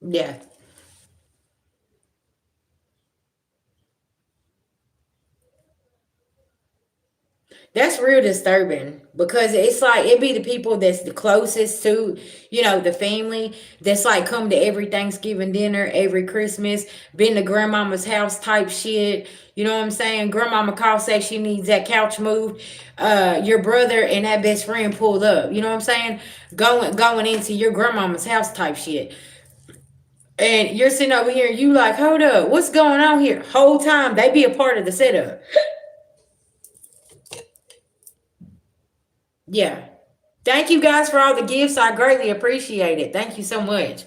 Yeah. That's real disturbing because it's like it be the people that's the closest to, the family that's like come to every Thanksgiving dinner, every Christmas, been to grandmama's house type shit. You know what I'm saying? Grandmama call say she needs that couch moved. Your brother and that best friend pulled up. You know what I'm saying? Going into your grandmama's house type shit. And you're sitting over here and you like, hold up, what's going on here? Whole time they be a part of the setup. Yeah. Thank you guys for all the gifts. I greatly appreciate it. Thank you so much.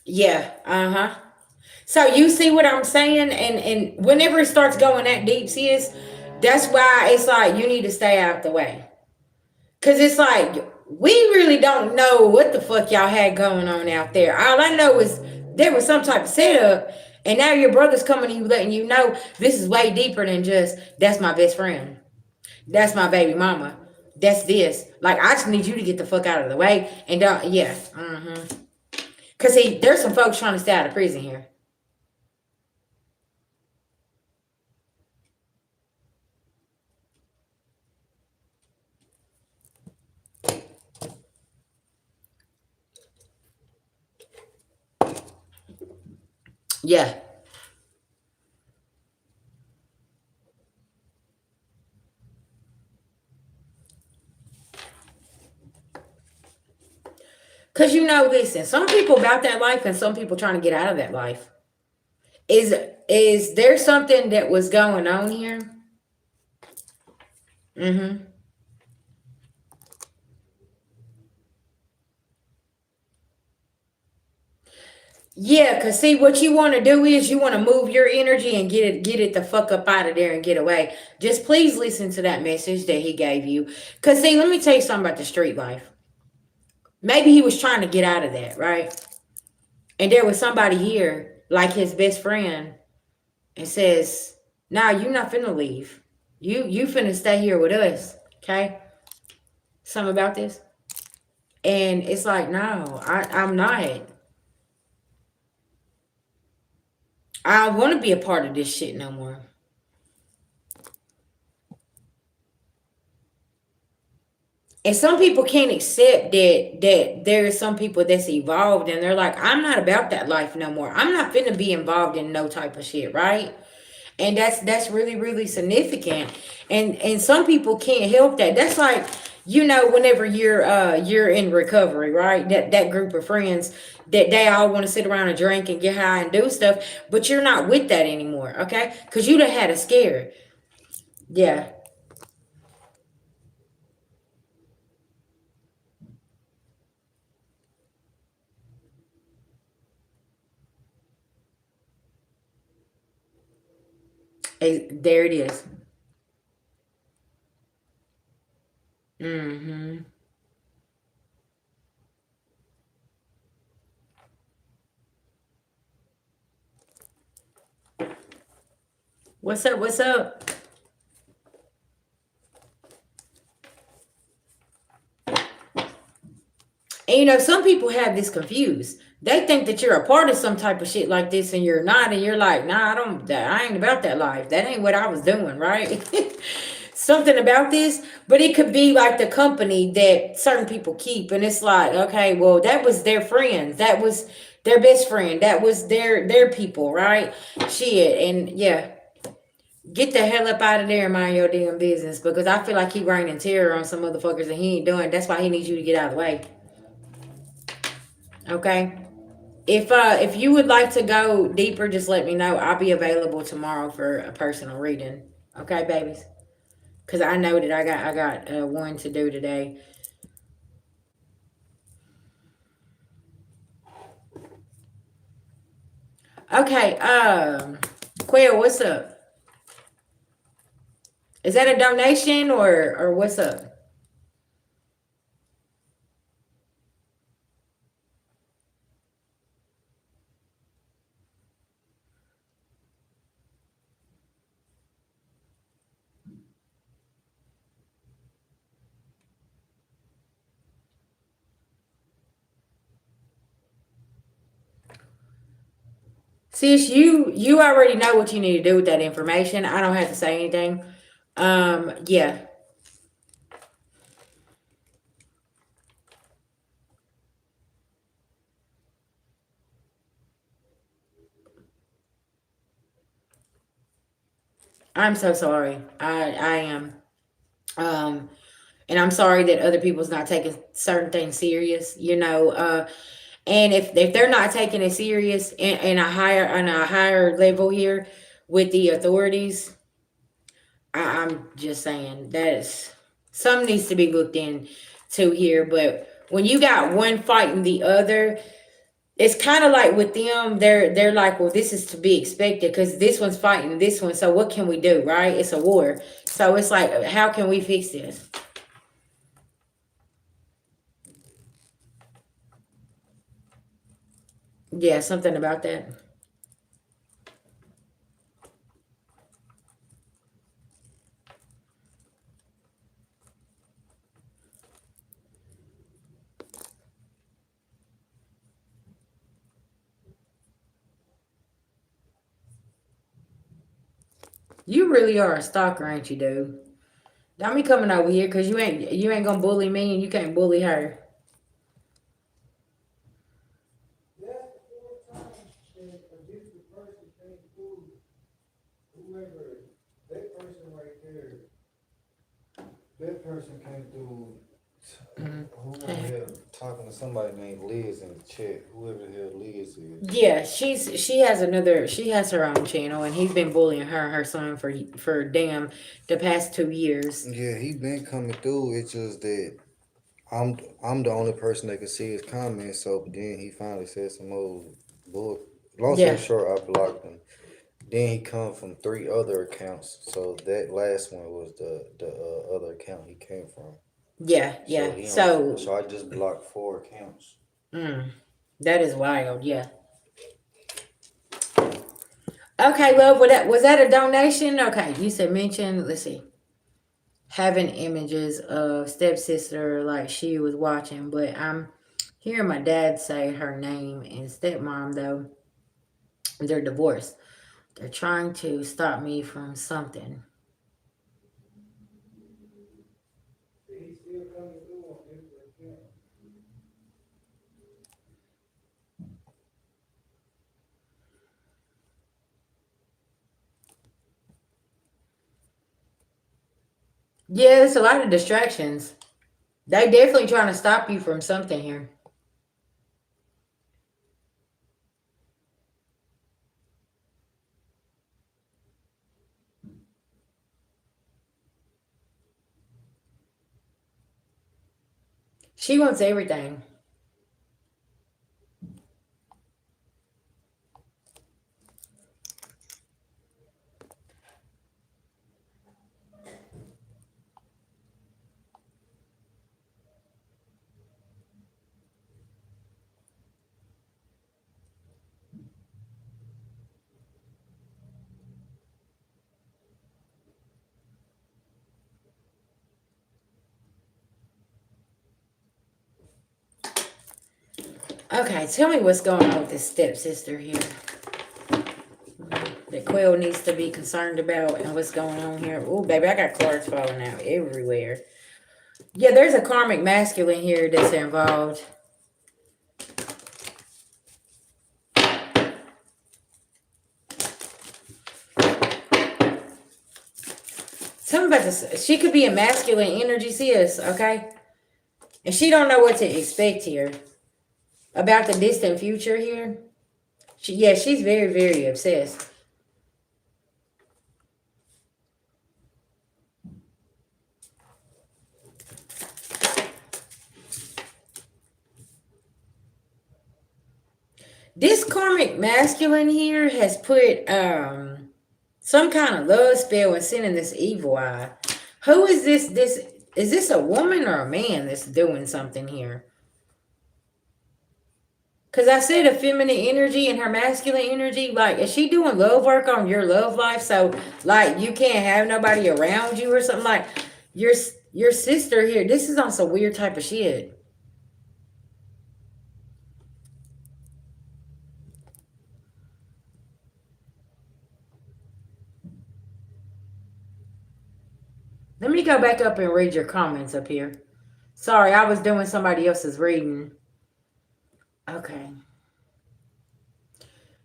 Yeah. Uh-huh. So you see what I'm saying? And whenever it starts going that deep, sis, that's why it's like you need to stay out the way. Cause it's like we really don't know what the fuck y'all had going on out there. All I know is there was some type of setup, and now your brother's coming to you letting you know this is way deeper than just that's my best friend. That's my baby mama. That's this. Like, I just need you to get the fuck out of the way. And don't, yeah. Mm-hmm. Because, see, there's some folks trying to stay out of prison here. Yeah. Because, listen, some people about that life and some people trying to get out of that life. Is there something that was going on here? Mm-hmm. Yeah, because see, what you want to do is you want to move your energy and get it the fuck up out of there and get away. Just please listen to that message that he gave you. Because see, let me tell you something about the street life. Maybe he was trying to get out of that, right? And there was somebody here, like his best friend, and says, nah, you not finna leave. You finna stay here with us. Okay? Something about this? And it's like, no, I'm not. I want to be a part of this shit no more. And some people can't accept that there are some people that's evolved and they're like, I'm not about that life no more. I'm not finna be involved in no type of shit, right? And that's really really significant. And some people can't help that. That's like, whenever you're in recovery, right? That group of friends that they all want to sit around and drink and get high and do stuff, but you're not with that anymore, okay? Because you done had a scare. Yeah. There it is. Mm-hmm. What's up? What's up? And some people have this confused. They think that you're a part of some type of shit like this, and you're not. And you're like, nah, I ain't about that life. That ain't what I was doing, right? Something about this, but it could be like the company that certain people keep, and it's like, okay, well, that was their friends, that was their best friend, that was their people, right? Shit, and yeah, get the hell up out of there and mind your damn business, because I feel like he raining terror on some motherfuckers and he ain't doing. That's why he needs you to get out of the way. Okay. If you would like to go deeper, just let me know. I'll be available tomorrow for a personal reading. Okay, babies. Because I know that I got one to do today. Okay, Quail, what's up? Is that a donation or what's up? Sis, you already know what you need to do with that information. I don't have to say anything. Yeah, I'm so sorry. I am. Um, and I'm sorry that other people's not taking certain things serious. And if they're not taking it serious in a higher level here with the authorities, I'm just saying that some needs to be looked into here. But when you got one fighting the other, it's kind of like with them, they're like, well, this is to be expected because this one's fighting this one. So what can we do, right? It's a war. So it's like, how can we fix this? Yeah, something about that. You really are a stalker, ain't you, dude? Don't be coming over here because you ain't gonna bully me and you can't bully her. That person came through. Who on Mhm. here talking to somebody named Liz in the chat? Whoever the hell Liz is. Yeah, she has her own channel and he's been bullying her and her son for damn the past 2 years. Yeah, he been coming through. It's just that I'm the only person that can see his comments. So but then he finally said some old bull. Long story Yeah, short, I blocked him. Then he come from three other accounts. So that last one was the other account he came from. yeah, So yeah. he on. So So I just blocked four accounts. mm, that is wild. Yeah. Okay, love. Was that a donation? Okay, you said mention. Let's see. having images of stepsister like she was watching, but I'm hearing my dad say her name, and stepmom, though, they're divorced. They're trying to stop me from something. Yeah, there's a lot of distractions. They definitely trying to stop you from something here. She wants everything. Okay, tell me what's going on with this stepsister here that Quill needs to be concerned about, and what's going on here. Oh, baby, I got cards falling out everywhere. Yeah, there's a karmic masculine here that's involved. Something about this. She could be a masculine energy sis, okay? And she don't know what to expect here. About the distant future here. She's very, very obsessed. This karmic masculine here has put some kind of love spell and sending this evil eye. Who is this? Is this a woman or a man that's doing something here? Because I said a feminine energy and her masculine energy. Like, is she doing love work on your love life? So, like, you can't have nobody around you or something? Like, your sister here, this is on some weird type of shit. Let me go back up and read your comments up here. Sorry, I was doing somebody else's reading. Okay.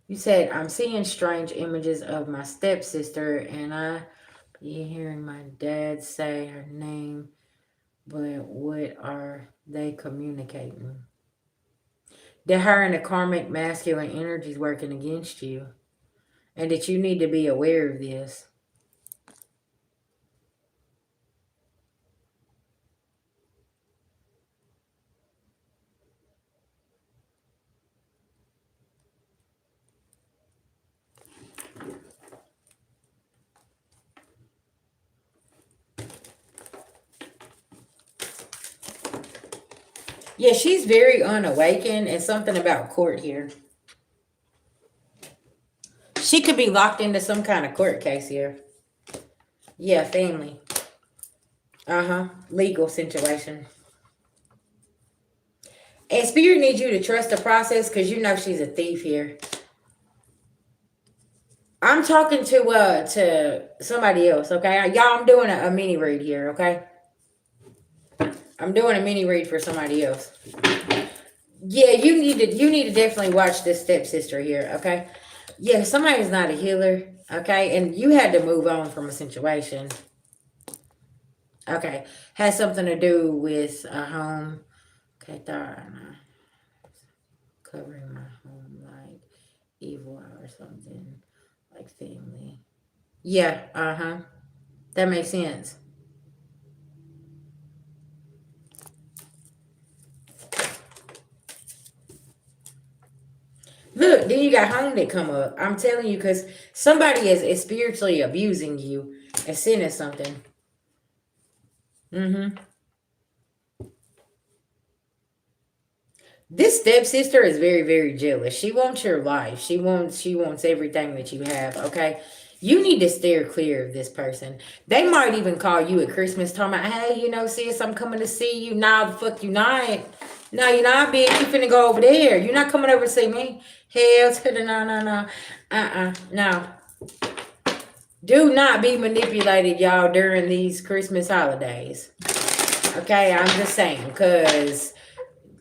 You said, I'm seeing strange images of my stepsister, and I be hearing my dad say her name, but what are they communicating? That her and the karmic masculine energies working against you, and that you need to be aware of this. Yeah, she's very unawakened, and something about court here. She could be locked into some kind of court case here. Yeah, family. Uh-huh. Legal situation. And Spirit needs you to trust the process because you know she's a thief here. I'm talking to somebody else, okay? Y'all, I'm doing a mini read here, okay? I'm doing a mini read for somebody else. Yeah, you need to definitely watch this stepsister here, okay? Yeah, somebody's not a healer, okay? And you had to move on from a situation. Okay. Has something to do with a home. Okay, covering my home like evil or something. Like family. Yeah, uh-huh. That makes sense. Look, then you got home that come up. I'm telling you, because somebody is spiritually abusing you and sending something. Mm-hmm. This stepsister is very, very jealous. She wants your life. She wants everything that you have, okay? You need to steer clear of this person. They might even call you at Christmas talking about, hey, sis, I'm coming to see you. Nah, the fuck you not. No, you're not, bitch. You finna go over there. You're not coming over to see me. Hell to the no, no, no. No. Do not be manipulated, y'all, during these Christmas holidays. Okay, I'm just saying, because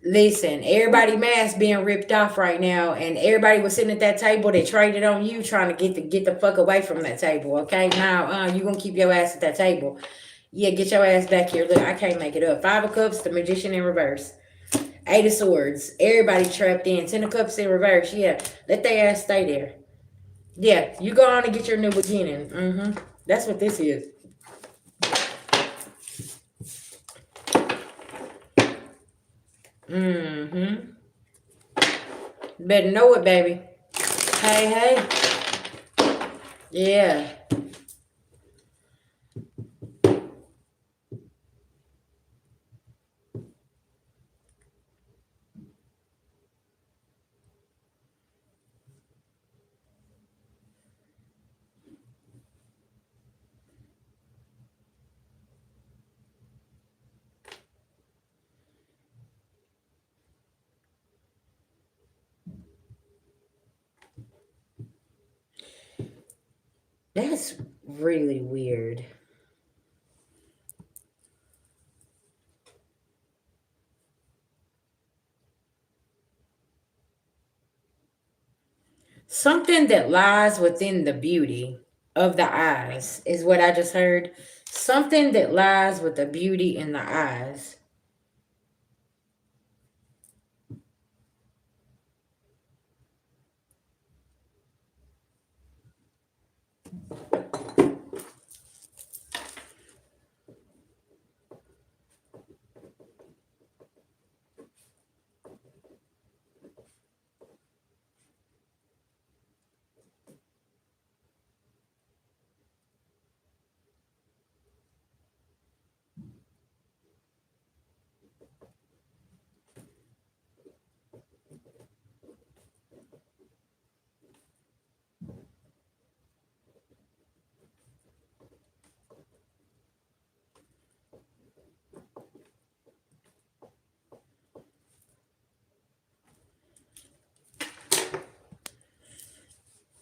listen, everybody mask being ripped off right now, and everybody was sitting at that table. They traded on you, trying to get the fuck away from that table. Okay, now you gonna keep your ass at that table. Yeah, get your ass back here. Look, I can't make it up. Five of Cups, the Magician in reverse. Eight of Swords, everybody trapped in. Ten of Cups in reverse. Yeah, let their ass stay there. Yeah, you go on and get your new beginning. That's what this is. Better know it, baby. Hey, hey. Yeah. That's really weird. Something that lies within the beauty of the eyes is what I just heard. Something that lies with the beauty in the eyes.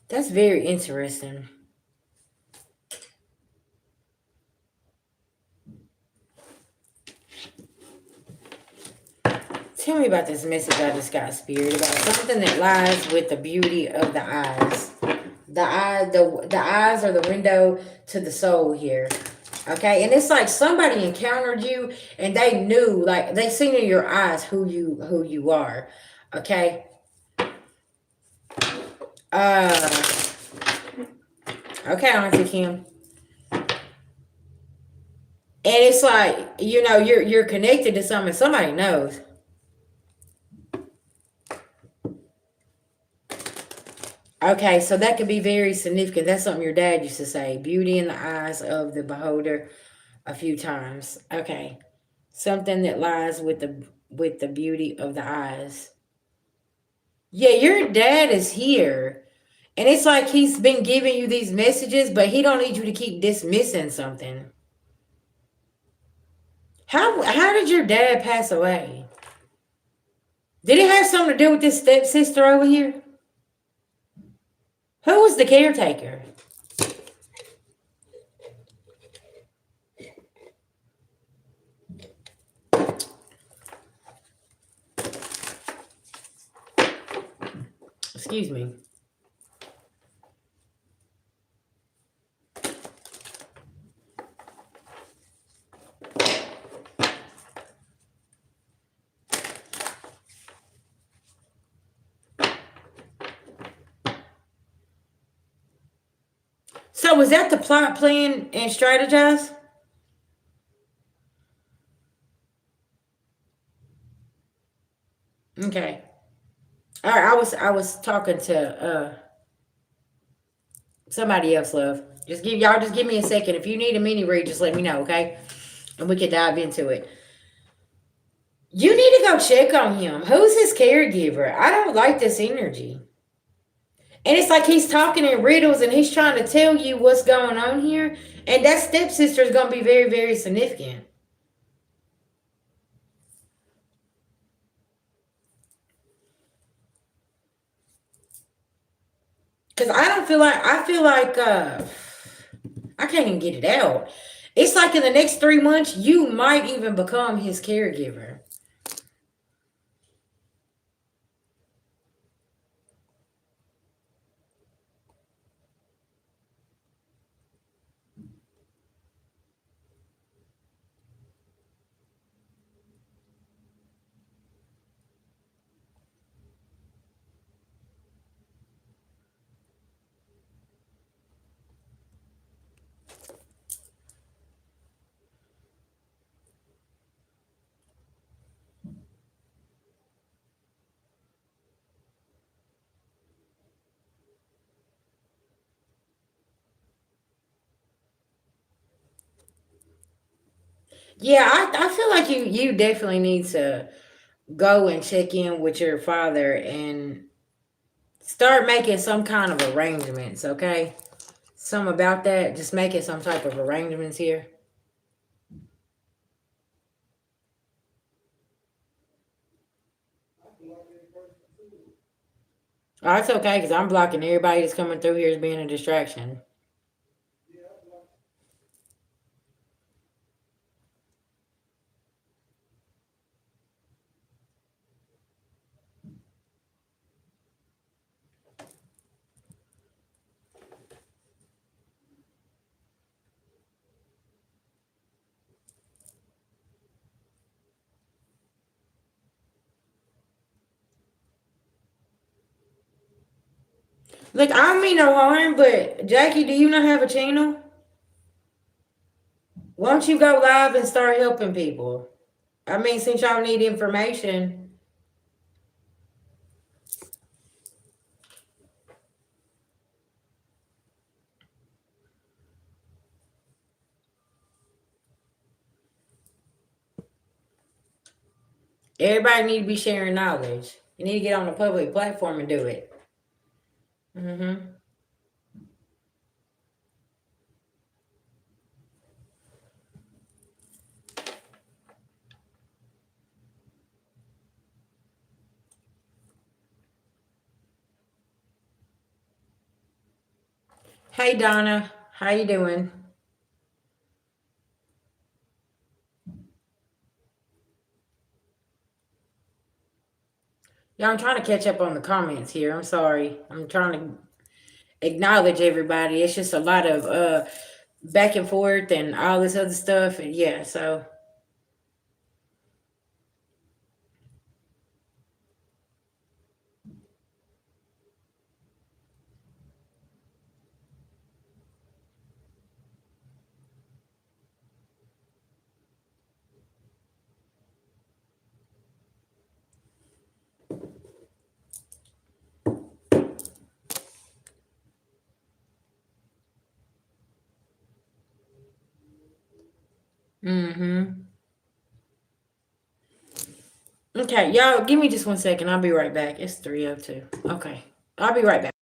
That's very interesting. Tell me about this message I just got, Spirit, about something that lies with the beauty of the eyes. The eyes are the window to the soul here. Okay, and it's like somebody encountered you and they knew, like they seen in your eyes who you are. Okay. Uh okay, Auntie Kim. And it's like, you're connected to something, somebody knows. Okay, so that could be very significant. That's something your dad used to say. Beauty in the eyes of the beholder a few times. Okay. Something that lies with the beauty of the eyes. Yeah, your dad is here. And it's like he's been giving you these messages, but he don't need you to keep dismissing something. How did your dad pass away? Did it have something to do with this stepsister over here? Who was the caretaker? Excuse me. So was that the plot, plan, and strategize? Okay. All right. I was talking to somebody else, love. Just give me a second. If you need a mini read, just let me know, okay? And we can dive into it. You need to go check on him. Who's his caregiver? I don't like this energy. And it's like he's talking in riddles and he's trying to tell you what's going on here. And that stepsister is going to be very, very significant. Because I feel like, I can't even get it out. It's like in the next 3 months, you might even become his caregiver. Yeah, I feel like you definitely need to go and check in with your father and start making some kind of arrangements, okay? Some about that, just making some type of arrangements here. Oh, it's okay because I'm blocking everybody that's coming through here as being a distraction. Look, I don't mean no harm, but Jackie, do you not have a channel? Why don't you go live and start helping people? I mean, since y'all need information, everybody need to be sharing knowledge. You need to get on a public platform and do it. Mm-hmm. Hey Donna, how you doing? Yeah, I'm trying to catch up on the comments here. I'm sorry. I'm trying to acknowledge everybody. It's just a lot of back and forth and all this other stuff. And yeah, so mm-hmm. Okay, y'all give me just 1 second. I'll be right back. It's 3:02. Okay. I'll be right back.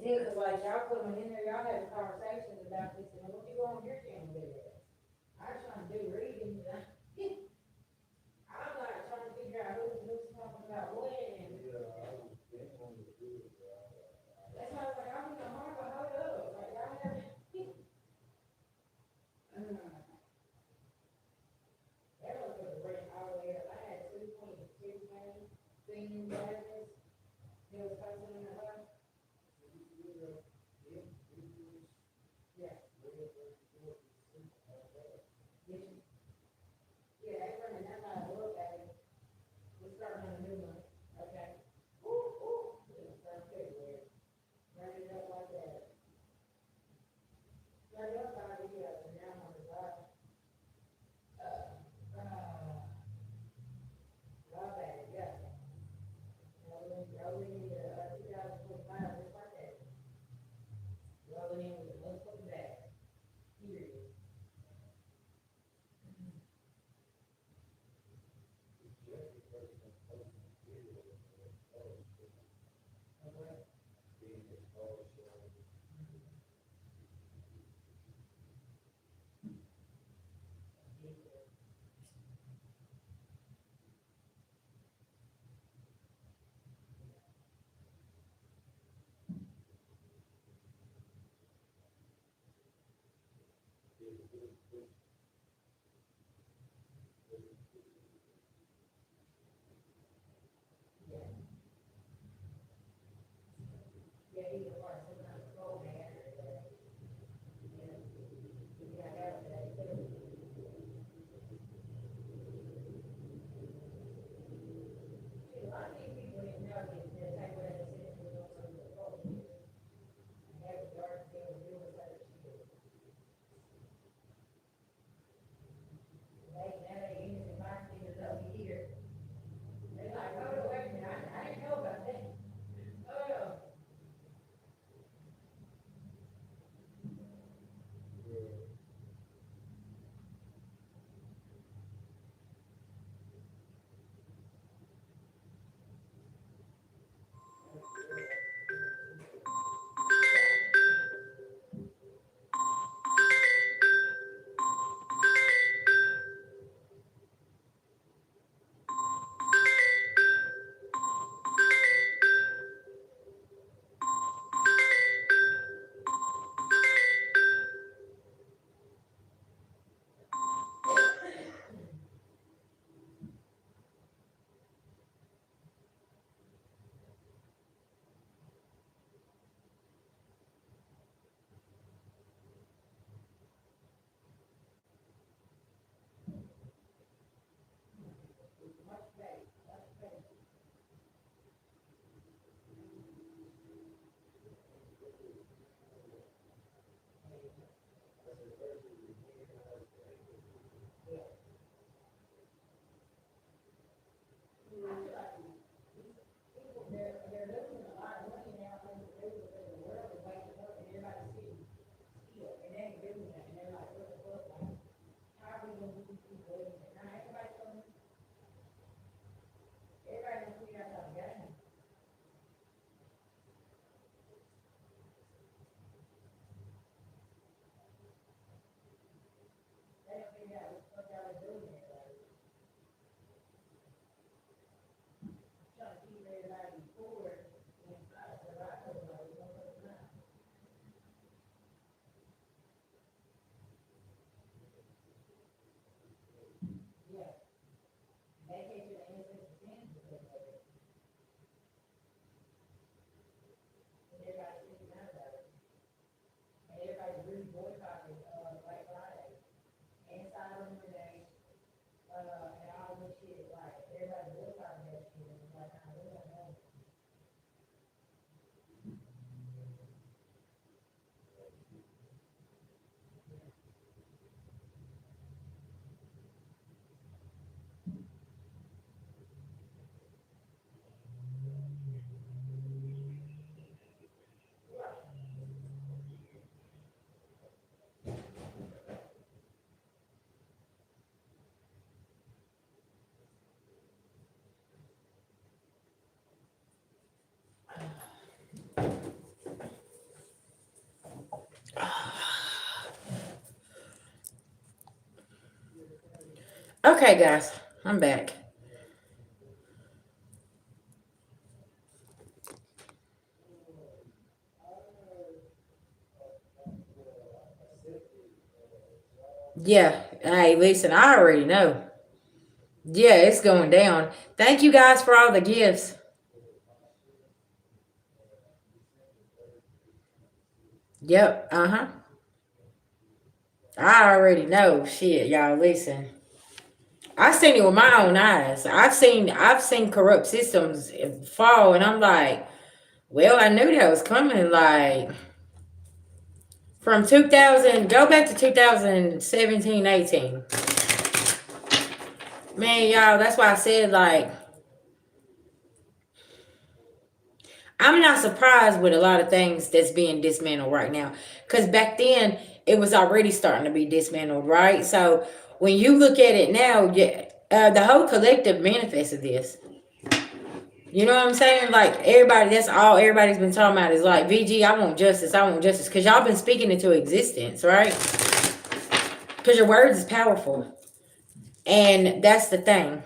Yeah, because like y'all coming in there, y'all having conversations about this, and what you on your channel with it? I was trying to do reading. I'm like trying to figure out who's talking about what, and that's why I was like, I'm gonna hold up. Like y'all have, that was a great all the way up. I had 2.2 things like this. It was posted in the house. Yeah. Yeah, that's running. That's not a look at it. We're starting on a new one. Okay. Ooh, ooh. It's start February. Run it up like that. Run it up by the year, and now I'm on the bottom. Love that, yeah. Rolling, rolling, Okay, guys, I'm back. Yeah. Hey, listen, I already know. Yeah, it's going down. Thank you guys for all the gifts. Yep. Uh huh. I already know. Shit, y'all. Listen, I seen it with my own eyes. I've seen corrupt systems fall, and I'm like, well, I knew that was coming. Like from 2000, go back to 2017, 18. Man, y'all. That's why I said like I'm not surprised with a lot of things that's being dismantled right now. Because back then, it was already starting to be dismantled, right? So when you look at it now, yeah, the whole collective manifested this. You know what I'm saying? Like everybody, that's all everybody's been talking about is like, VG, I want justice. I want justice. Because y'all been speaking into existence, right? Because your words is powerful. And that's the thing.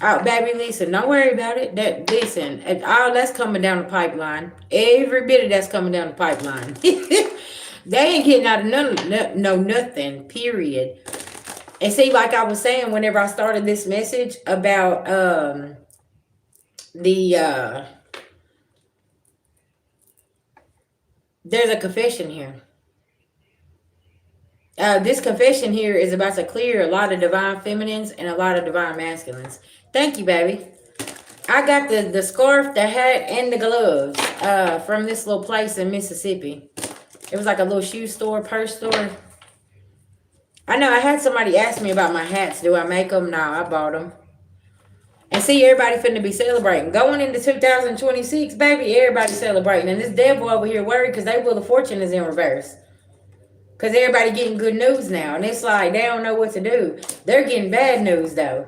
Oh, baby, listen, don't worry about it. That listen, all that's coming down the pipeline. Every bit of that's coming down the pipeline. They ain't getting out of none, no nothing. Period. And see, like I was saying, whenever I started this message about the there's a confession here. This confession here is about to clear a lot of divine feminines and a lot of divine masculines. Thank you, baby. I got the scarf, the hat, and the gloves from this little place in Mississippi. It was like a little shoe store, purse store. I know I had somebody ask me about my hats. Do I make them? No, I bought them. And see, everybody finna be celebrating. Going into 2026, baby, everybody celebrating. And this devil over here worried because they Wheel of Fortune is in reverse. Because everybody getting good news now. And it's like, they don't know what to do. They're getting bad news, though.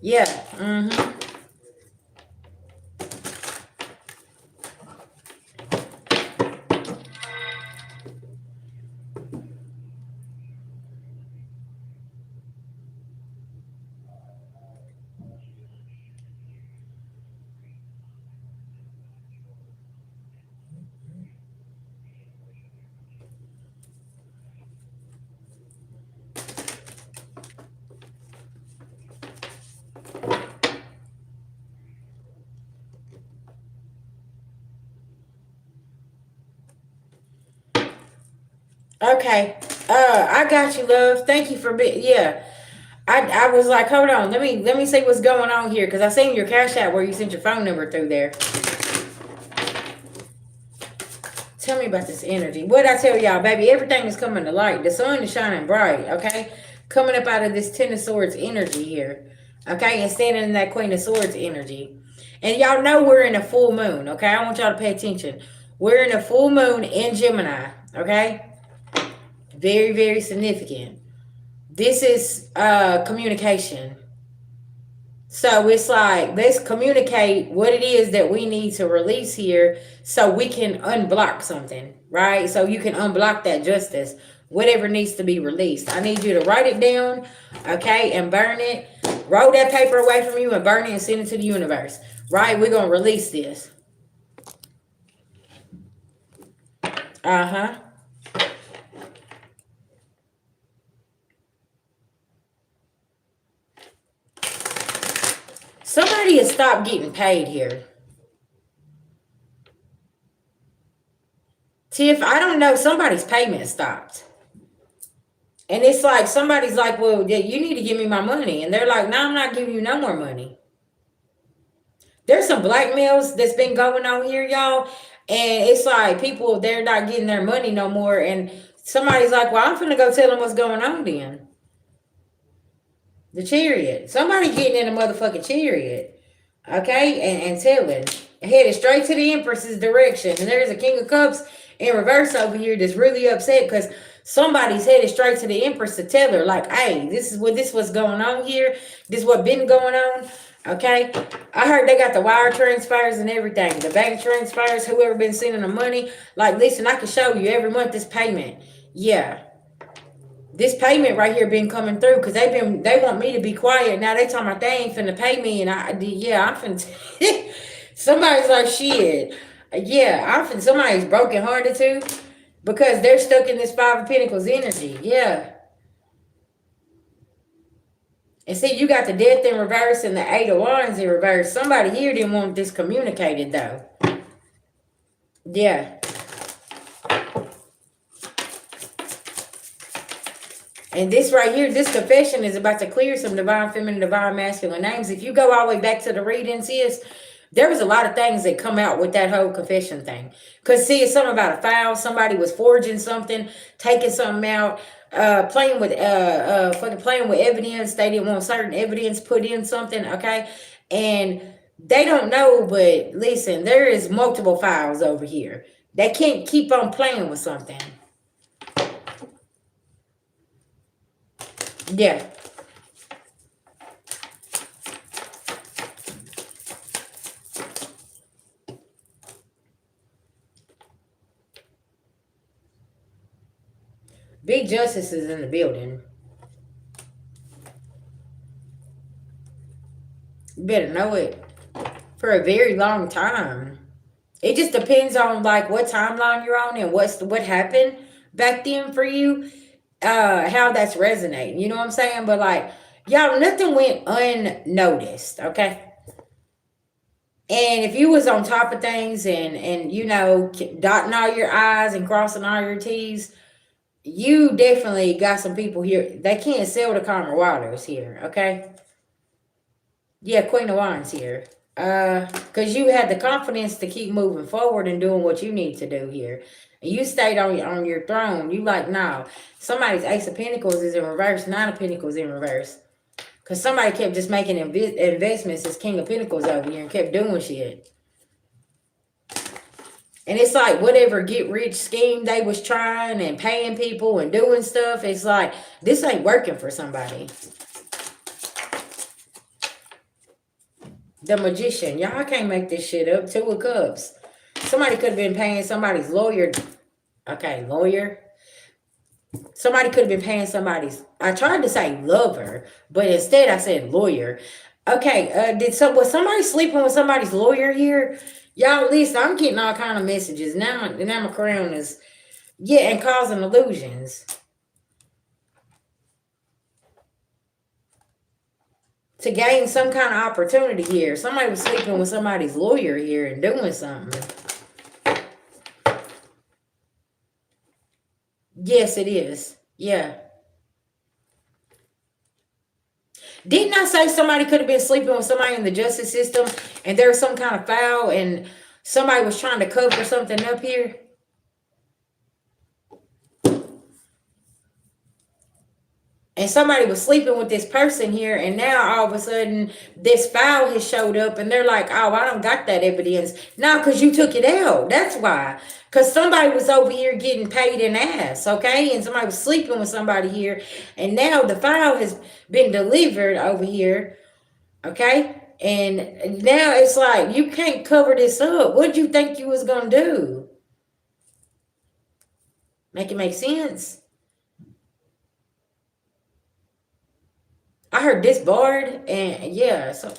Yeah. Mm-hmm. Okay. I got you, love. Thank you for being, yeah. I was like, hold on, let me see what's going on here, because I seen your Cash App where you sent your phone number through there. Tell me about this energy. What I tell y'all, baby, everything is coming to light. The sun is shining bright, okay? Coming up out of this Ten of Swords energy here, okay? And standing in that Queen of Swords energy. And y'all know we're in a full moon, okay? I want y'all to pay attention. We're in a full moon in Gemini, okay? Very, very significant. This is communication. So it's like, let's communicate what it is that we need to release here so we can unblock something, right? So you can unblock that justice, whatever needs to be released. I need you to write it down, okay, and burn it. Roll that paper away from you and burn it and send it to the universe, right? We're going to release this. Uh-huh. Somebody has stopped getting paid here. Tiff, I don't know. Somebody's payment stopped. And it's like, somebody's like, well, you need to give me my money. And they're like, no, I'm not giving you no more money. There's some blackmails that's been going on here, y'all. And it's like, people, they're not getting their money no more. And somebody's like, well, I'm finna go tell them what's going on then. The Chariot. Somebody getting in a motherfucking chariot. Okay, and telling, headed straight to the Empress's direction. And there's a King of Cups in reverse over here that's really upset because somebody's headed straight to the Empress to tell her, like, hey, this is what's going on here. This is what been going on. Okay, I heard they got the wire transfers and everything, the bank transfers, whoever been sending the money. Like, listen, I can show you every month this payment. Yeah. This payment right here been coming through because they want me to be quiet. Now they talking about they ain't finna pay me, and I'm finna. Somebody's like, shit. Yeah, somebody's broken hearted too because they're stuck in this Five of Pentacles energy. Yeah. And see, you got the Death in reverse and the Eight of Wands in reverse. Somebody here didn't want this communicated though. Yeah. And this right here, this confession is about to clear some divine feminine, divine masculine names. If you go all the way back to the readings, there was a lot of things that come out with that whole confession thing. Because see, it's something about a file. Somebody was forging something, taking something out, playing with evidence. They didn't want certain evidence put in something, okay? And they don't know, but listen, there is multiple files over here. They can't keep on playing with something. Yeah. Big Justice is in the building. You better know it. For a very long time. It just depends on like what timeline you're on and what happened back then for you. how that's resonating. You know what I'm saying? But like, y'all, nothing went unnoticed, okay? And if you was on top of things and you know dotting all your I's and crossing all your T's, you definitely got some people here. They can't sell the calmer waters here, okay? Yeah, Queen of Wands here. Because you had the confidence to keep moving forward and doing what you need to do here. And you stayed on your throne. You like, no. Somebody's Ace of Pentacles is in reverse, Nine of Pentacles in reverse. Because somebody kept just making investments as King of Pentacles over here and kept doing shit. And it's like whatever get rich scheme they was trying and paying people and doing stuff, it's like, this ain't working for somebody. The Magician. Y'all can't make this shit up. Two of Cups. Somebody could have been paying somebody's lawyer. Okay, lawyer. Somebody could have been paying somebody's, I tried to say lover, but instead I said lawyer. Okay, was somebody sleeping with somebody's lawyer here? Y'all, at least I'm getting all kind of messages. Now my crown is, yeah, and causing illusions. To gain some kind of opportunity here. Somebody was sleeping with somebody's lawyer here and doing something. Yes, it is. Yeah. Didn't I say somebody could have been sleeping with somebody in the justice system and there was some kind of foul and somebody was trying to cover something up here? And somebody was sleeping with this person here, and now all of a sudden this file has showed up, and they're like, "Oh, I don't got that evidence." No, because you took it out. That's why. Because somebody was over here getting paid in ass, okay? And somebody was sleeping with somebody here, and now the file has been delivered over here, okay? And now it's like, you can't cover this up. What did you think you was going to do? Make it make sense? I heard disbarred, and yeah, so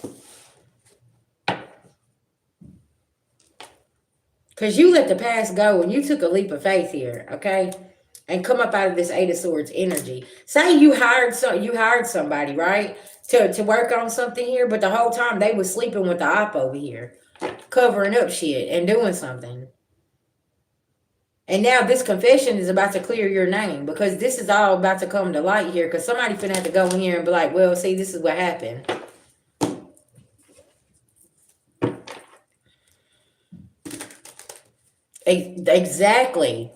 because you let the past go and you took a leap of faith here, okay, and come up out of this Eight of Swords energy. Say you hired somebody, right, to work on something here, but the whole time they was sleeping with the op over here, covering up shit and doing something. And now this confession is about to clear your name because this is all about to come to light here because somebody finna have to go in here and be like, well, see, this is what happened. Exactly.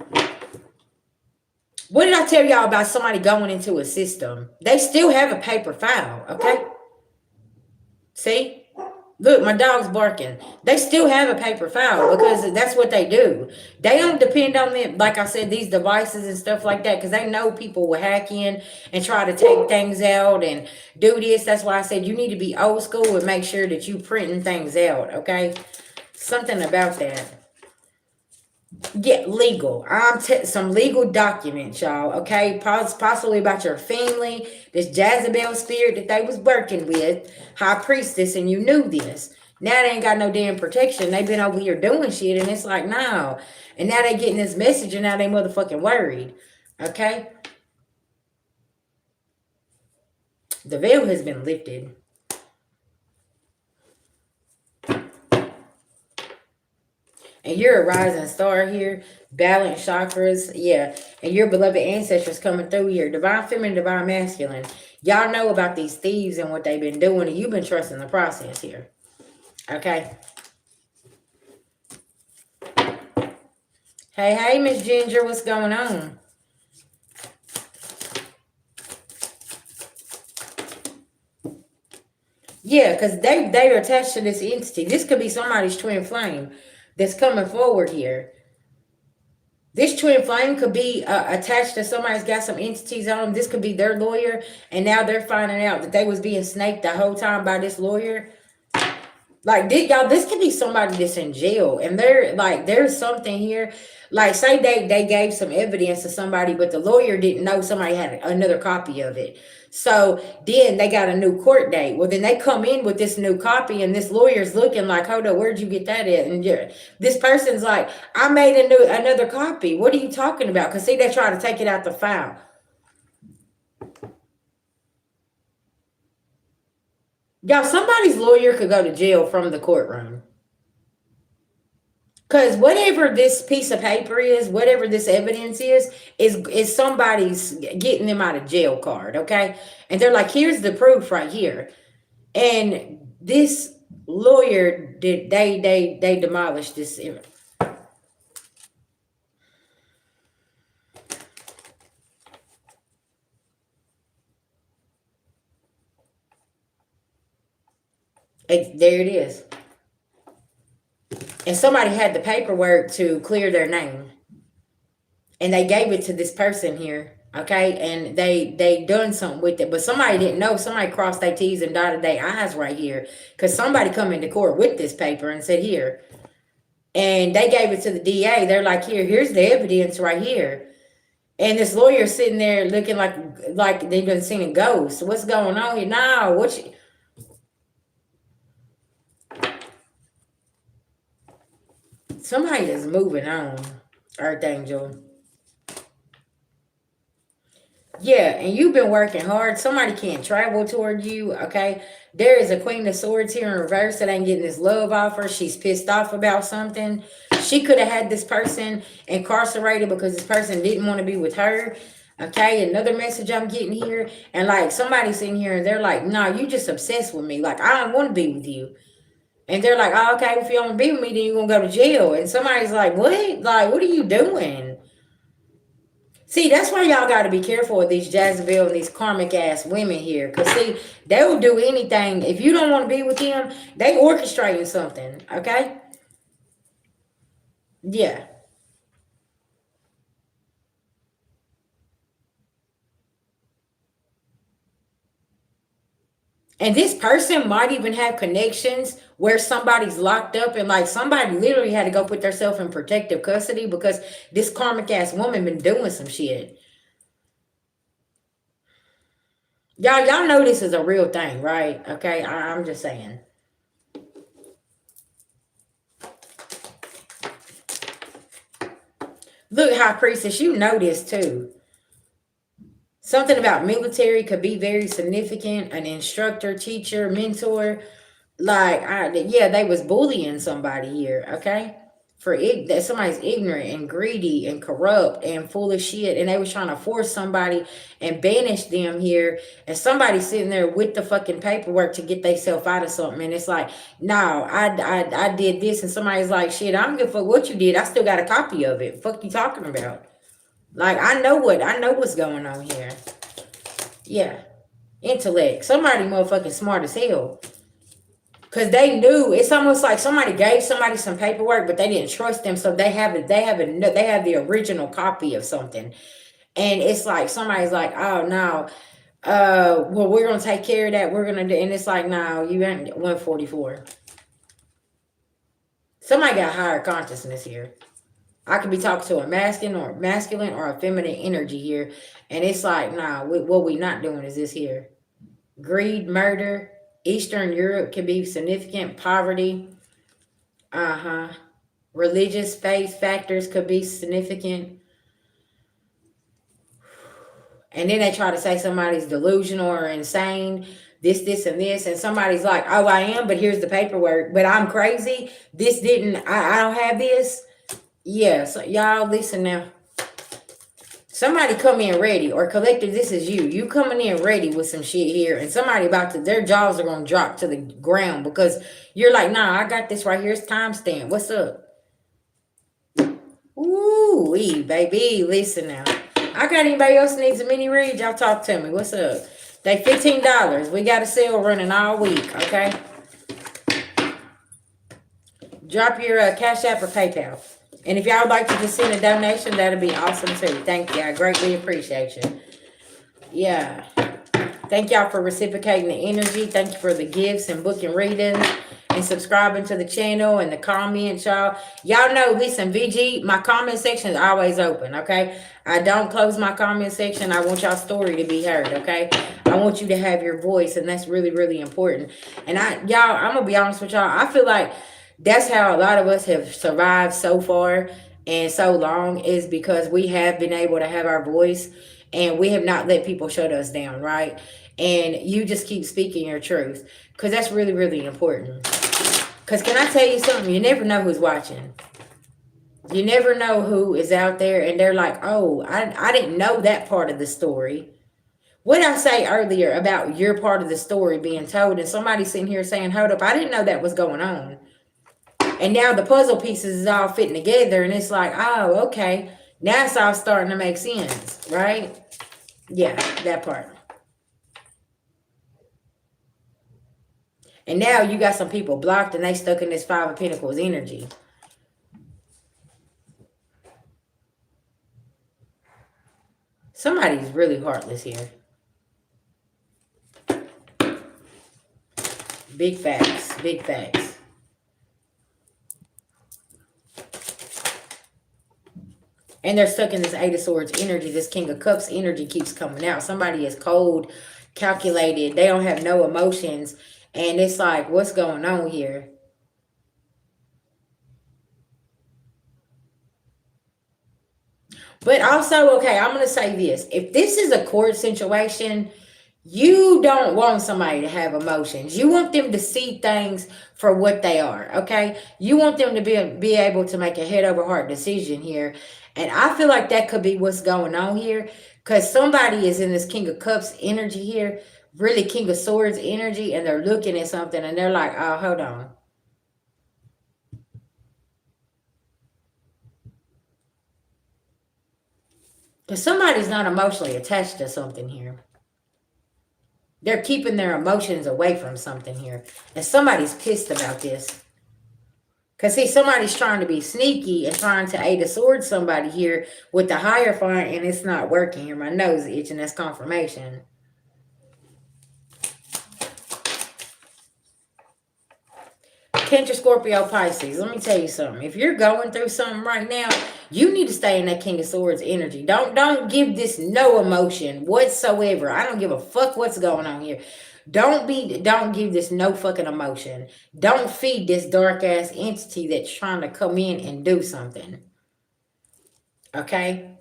What did I tell y'all about somebody going into a system? They still have a paper file, okay? See? Look, my dog's barking. They still have a paper file because that's what they do. They don't depend on them, like I said, these devices and stuff like that, because they know people will hack in and try to take things out and do this. That's why I said you need to be old school and make sure that you printing things out, okay? Something about that. Get legal. Some legal documents, y'all, okay? Possibly about your family, this Jezebel spirit that they was working with, high priestess, and you knew this. Now they ain't got no damn protection. They been over here doing shit, and it's like, no. And now they getting this message, and now they motherfucking worried, okay? The veil has been lifted. And you're a rising star here. Balanced chakras. Yeah. And your beloved ancestors coming through here. Divine feminine, divine masculine. Y'all know about these thieves and what they've been doing. And you've been trusting the process here. Okay. Hey, Miss Ginger. What's going on? Yeah, because they're attached to this entity. This could be somebody's twin flame that's coming forward here. This twin flame could be attached to somebody's got some entities on them. This could be their lawyer, and now they're finding out that they was being snaked the whole time by this lawyer. Like, y'all, this could be somebody that's in jail, and they're like, there's something here. Like, say they gave some evidence to somebody, but the lawyer didn't know somebody had another copy of it. So then they got a new court date. Well, then they come in with this new copy, and this lawyer's looking like, hold on, where'd you get that at? And this person's like, I made another copy. What are you talking about? Because see, they try to take it out the file. Y'all, somebody's lawyer could go to jail from the courtroom. Because whatever this piece of paper is, whatever this evidence is somebody's getting them out of jail card, okay? And they're like, here's the proof right here. And this lawyer did they demolished this. There it is. And somebody had the paperwork to clear their name. And they gave it to this person here, okay? And they done something with it. But somebody didn't know. Somebody crossed their T's and dotted their I's right here. Because somebody come into court with this paper and said, here. And they gave it to the DA. They're like, here's the evidence right here. And this lawyer sitting there looking like they done seen a ghost. What's going on here? No, what you... Somebody is moving on, Earth Angel. Yeah, and you've been working hard. Somebody can't travel toward you, okay? There is a Queen of Swords here in reverse that ain't getting this love offer. She's pissed off about something. She could have had this person incarcerated because this person didn't want to be with her. Okay, another message I'm getting here. And like somebody's in here and they're like, no, you just obsessed with me. Like, I don't want to be with you. And they're like, oh, okay, if you don't want to be with me, then you're going to go to jail. And somebody's like, what? Like, what are you doing? See, that's why y'all got to be careful with these Jezebel and these karmic ass women here. Because, see, they will do anything. If you don't want to be with them, they orchestrating something. Okay? Yeah. And this person might even have connections where somebody's locked up and like somebody literally had to go put themselves in protective custody because this karmic ass woman been doing some shit. Y'all know this is a real thing, right? Okay, I'm just saying. Look, High Priestess, you know this too. Something about military could be very significant. An instructor, teacher, mentor. Like, yeah, they was bullying somebody here, okay? For that somebody's ignorant and greedy and corrupt and full of shit, and they was trying to force somebody and banish them here, and somebody sitting there with the fucking paperwork to get themselves out of something, and it's like, no, I did this, and somebody's like, shit, I don't give a fuck what you did, I still got a copy of it. Fuck you talking about? Like, I know what's going on here. Yeah, intellect. Somebody motherfucking smart as hell. Because they knew, it's almost like somebody gave somebody some paperwork, but they didn't trust them, so they have the original copy of something, and it's like somebody's like, oh no, well, we're gonna take care of that. We're gonna do, and it's like, no, you ain't 144. Somebody got higher consciousness here. I could be talking to a masculine or a feminine energy here, and it's like, nah, what we not doing is this here. Greed, murder. Eastern Europe can be significant. Poverty. Religious faith factors could be significant. And then they try to say somebody's delusional or insane. This, and this. And somebody's like, oh, I am, but here's the paperwork. But I'm crazy. This didn't, I don't have this. Yeah, so y'all listen now. Somebody come in ready, or collective, this is you. You coming in ready with some shit here, and somebody about to, their jaws are gonna drop to the ground because you're like, nah, I got this right here. It's timestamp. What's up? Ooh, baby, listen now. I got anybody else needs a mini read? Y'all talk to me. What's up? They $15. We got a sale running all week. Okay. Drop your Cash App or PayPal. And if y'all would like to just send a donation, that'd be awesome too. Thank you. I greatly appreciate you. Yeah. Thank y'all for reciprocating the energy. Thank you for the gifts and booking readings and subscribing to the channel and the comments, y'all. Y'all know, listen, VG, my comment section is always open, okay? I don't close my comment section. I want y'all's story to be heard, okay? I want you to have your voice, and that's really, really important. And y'all, I'm going to be honest with y'all. I feel like that's how a lot of us have survived so far and so long, is because we have been able to have our voice and we have not let people shut us down, right? and you just keep speaking your truth, because that's really, really important. Because can I tell you something? You never know who's watching. You never know who is out there, and they're like, oh, I didn't know that part of the story. What did I say earlier about your part of the story being told, and somebody sitting here saying, hold up, I didn't know that was going on. And now the puzzle pieces is all fitting together, and it's like, oh, okay. Now it's all starting to make sense, right? Yeah, that part. And now you got some people blocked, and they stuck in this Five of Pentacles energy. Somebody's really heartless here. Big facts. Big facts. And they're stuck in this Eight of Swords energy. This King of Cups energy keeps coming out. Somebody is cold, calculated. They don't have no emotions. And it's like, what's going on here? But also, okay, I'm going to say this. If this is a court situation, you don't want somebody to have emotions. You want them to see things for what they are, okay? You want them to be able to make a head over heart decision here. And I feel like that could be what's going on here, because somebody is in this King of Cups energy here, really King of Swords energy, and they're looking at something and they're like, oh, hold on. Because somebody's not emotionally attached to something here. They're keeping their emotions away from something here. And somebody's pissed about this. Because, see, somebody's trying to be sneaky and trying to Eight of Swords somebody here with the Hierophant, and it's not working here. My nose is itching. That's confirmation. Cancer, Scorpio, Pisces. Let me tell you something. If you're going through something right now, you need to stay in that King of Swords energy. Don't give this no emotion whatsoever. I don't give a fuck what's going on here. Don't give this no fucking emotion. Don't feed this dark ass entity that's trying to come in and do something. Okay?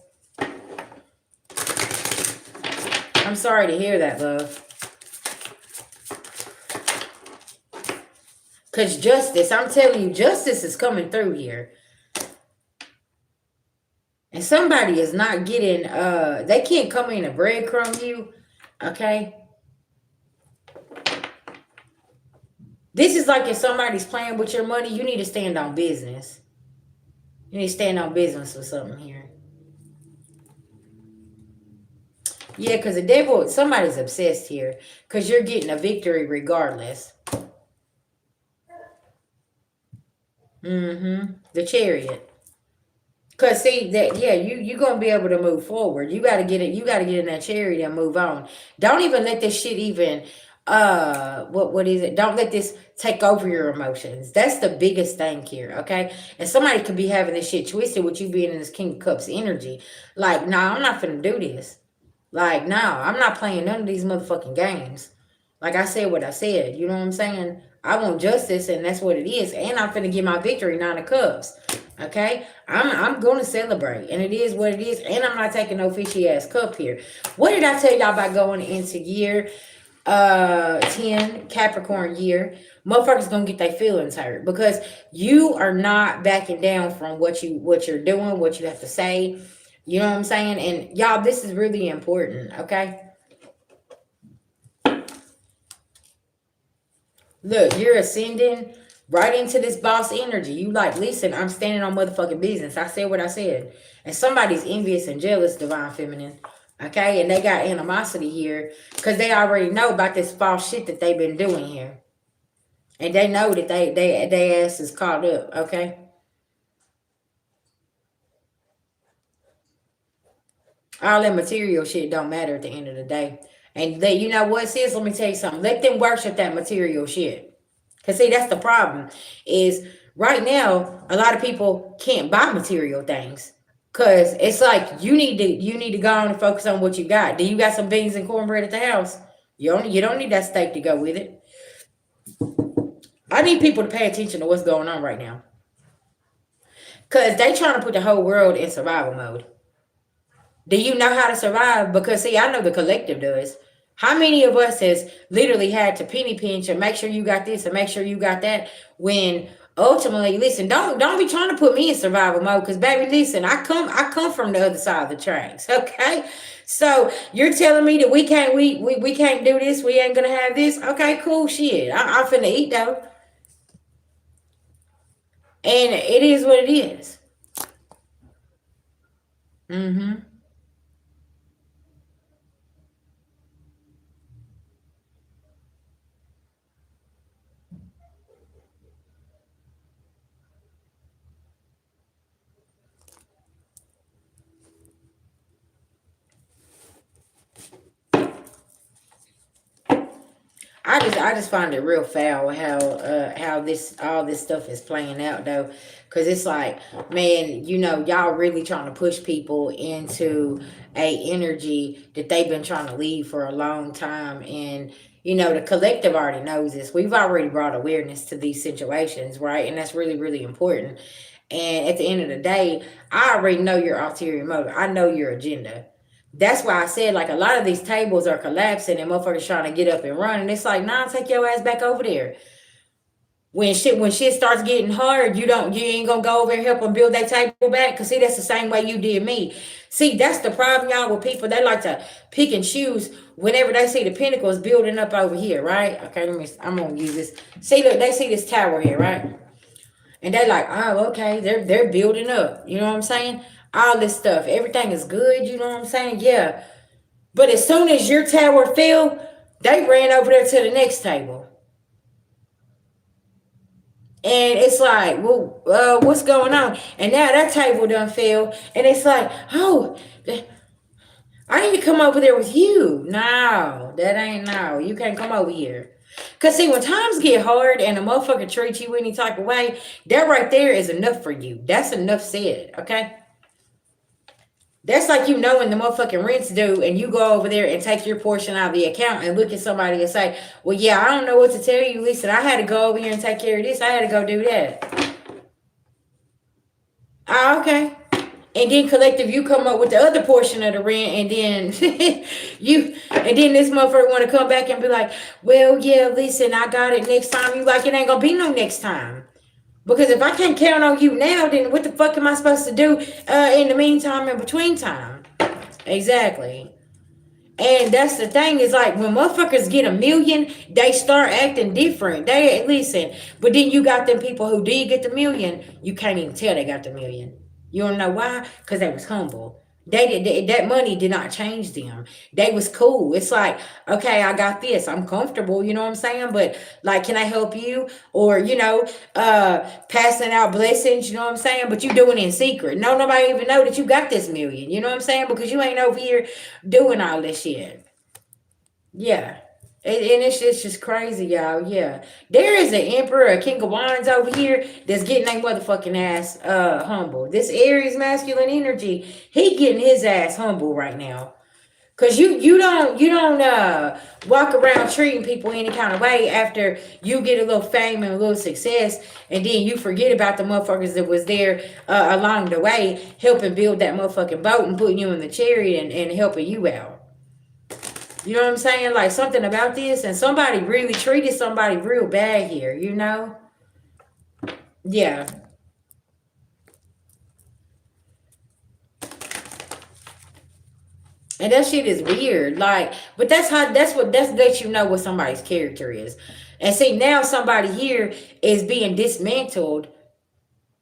I'm sorry to hear that, love. Because justice, I'm telling you, justice is coming through here. And somebody is not getting, they can't come in and breadcrumb you. Okay? This is like if somebody's playing with your money, you need to stand on business. You need to stand on business with something here. Yeah, because the devil, somebody's obsessed here. Because you're getting a victory regardless. The Chariot. Cause see that, yeah, you're gonna be able to move forward. You gotta get it. You gotta get in that chariot and move on. Don't even let this shit even. What is it? Don't let this take over your emotions. That's the biggest thing here, okay? And somebody could be having this shit twisted with you being in this King of Cups energy. Like, nah, I'm not finna do this. Like, nah, I'm not playing none of these motherfucking games. Like I said what I said. You know what I'm saying? I want justice, and that's what it is. And I'm finna get my victory, Nine of Cups. Okay? I'm going to celebrate. And it is what it is. And I'm not taking no fishy ass cup here. What did I tell y'all about going into year 10, Capricorn year? Motherfuckers gonna get their feelings hurt. Because you are not backing down from what you're doing, what you have to say. You know what I'm saying? And y'all, this is really important. Okay? Look, you're ascending right into this boss energy. You like, listen, I'm standing on motherfucking business. I said what I said. And somebody's envious and jealous, Divine Feminine. Okay? And they got animosity here because they already know about this false shit that they've been doing here. And they know that they ass is caught up. Okay? All that material shit don't matter at the end of the day. And they, you know what, sis? Let me tell you something. Let them worship that material shit. Because, see, that's the problem. Is right now, a lot of people can't buy material things. Because it's like, you need to go on and focus on what you got. Do you got some beans and cornbread at the house? You don't need that steak to go with it. I need people to pay attention to what's going on right now. Because they trying to put the whole world in survival mode. Do you know how to survive? Because, see, I know the collective does. How many of us has literally had to penny pinch and make sure you got this and make sure you got that when ultimately, listen, don't be trying to put me in survival mode because baby, listen, I come from the other side of the tracks. Okay. So you're telling me that we can't do this, we ain't gonna have this. Okay, cool shit. I'm finna eat though. And it is what it is. Mm-hmm. I just find it real foul how this all this stuff is playing out though, because it's like, man, y'all really trying to push people into a energy that they've been trying to leave for a long time, and the collective already knows this. We've already brought awareness to these situations, right? And that's really really important. And at the end of the day, I already know your ulterior motive. I know your agenda. That's why I said, like, a lot of these tables are collapsing and motherfuckers trying to get up and run. And it's like, nah, take your ass back over there. When shit starts getting hard, you ain't gonna go over and help them build that table back. Cause see, that's the same way you did me. See, that's the problem, y'all, with people. They like to pick and choose whenever they see the pinnacles building up over here, right? Okay, I'm gonna use this. See, look, they see this tower here, right? And they're like, oh, okay, they're building up. You know what I'm saying? All this stuff. Everything is good, you know what I'm saying? Yeah. But as soon as your tower fell, they ran over there to the next table. And it's like, well, what's going on? And now that table done fell. And it's like, oh, I need to come over there with you. No, that ain't no. You can't come over here. Because, see, when times get hard and a motherfucker treats you any type of way, that right there is enough for you. That's enough said, okay? That's like when the motherfucking rent's due and you go over there and take your portion out of the account and look at somebody and say, well, yeah, I don't know what to tell you. Listen, I had to go over here and take care of this. I had to go do that. Oh, okay. And then collective, you come up with the other portion of the rent, and then this motherfucker want to come back and be like, well, yeah, listen, I got it next time. You like, it ain't gonna be no next time. Because if I can't count on you now, then what the fuck am I supposed to do in the meantime, in between time? Exactly. And that's the thing, is like when motherfuckers get a million, they start acting different. They listen, but then you got them people who did get the million, you can't even tell they got the million. You don't know why? Because they was humble. That money did not change them. They was cool. It's like, okay, I got this. I'm comfortable, you know what I'm saying? But like, can I help you? Or, passing out blessings, you know what I'm saying? But you doing it in secret. No, nobody even know that you got this million. You know what I'm saying? Because you ain't over here doing all this shit. Yeah. And it's just crazy, y'all. Yeah. There is an emperor, a king of wands over here that's getting their motherfucking ass humble. This Aries masculine energy, he getting his ass humble right now. Cause you don't walk around treating people any kind of way after you get a little fame and a little success, and then you forget about the motherfuckers that was there along the way, helping build that motherfucking boat and putting you in the chariot and helping you out. You know what I'm saying? Like, something about this, and somebody really treated somebody real bad here, you know? Yeah. And that shit is weird. Like, but that's lets you know what somebody's character is. And see, now somebody here is being dismantled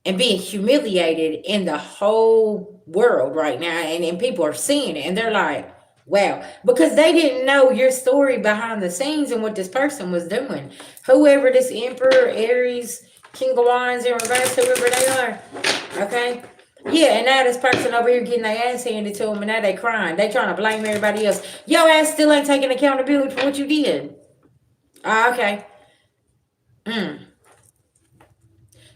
and being humiliated in the whole world right now. And people are seeing it and they're like, wow, because they didn't know your story behind the scenes and what this person was doing. Whoever this Emperor, Aries, King of Wands in reverse, whoever they are, okay? Yeah, and now this person over here getting their ass handed to them, and now they crying. They trying to blame everybody else. Your ass still ain't taking accountability for what you did. Ah, okay. Mm.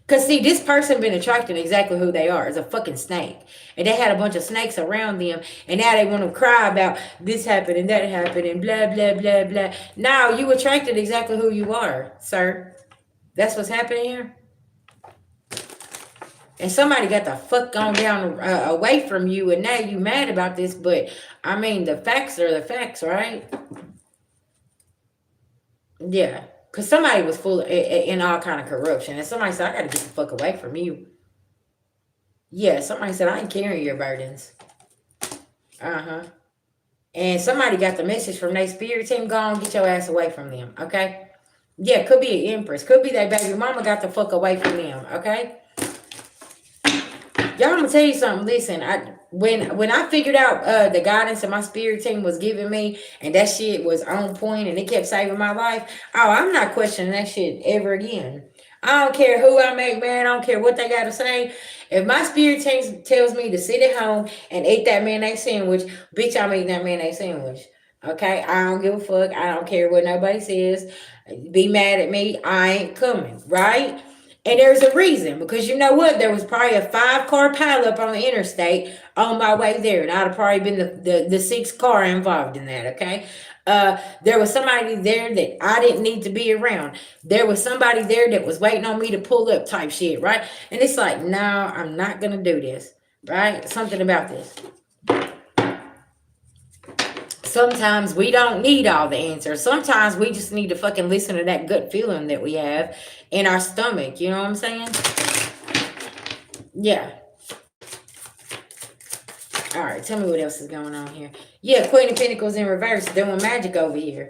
Cause see, this person been attracting exactly who they are. It's a fucking snake. And they had a bunch of snakes around them. And now they want to cry about this happened and that happened and blah, blah, blah, blah. Now you attracted exactly who you are, sir. That's what's happening here. And somebody got the fuck gone down away from you, and now you mad about this. But I mean, the facts are the facts, right? Yeah. Because somebody was full in all kind of corruption. And somebody said, I got to get the fuck away from you. Yeah, somebody said, I ain't carrying your burdens. Uh-huh. And somebody got the message from their spirit team, go on, get your ass away from them, okay? Yeah, could be an empress. Could be that baby mama got the fuck away from them, okay? Y'all, I'm gonna tell you something. Listen, when I figured out the guidance that my spirit team was giving me, and that shit was on point, and it kept saving my life. Oh, I'm not questioning that shit ever again. I don't care who I make mad. I don't care what they gotta say. If my spirit team tells me to sit at home and eat that mayonnaise sandwich, bitch, I'm eating that mayonnaise sandwich. Okay, I don't give a fuck. I don't care what nobody says. Be mad at me. I ain't coming. Right? And there's a reason, because you know what? There was probably a 5-car pileup on the interstate on my way there, and I'd have probably been the sixth car involved in that, okay? There was somebody there that I didn't need to be around. There was somebody there that was waiting on me to pull up type shit, right? And it's like, no, I'm not going to do this, right? Something about this. Sometimes we don't need all the answers. Sometimes we just need to fucking listen to that gut feeling that we have in our stomach. You know what I'm saying? Yeah. All right. Tell me what else is going on here. Yeah. Queen of Pentacles in reverse doing magic over here.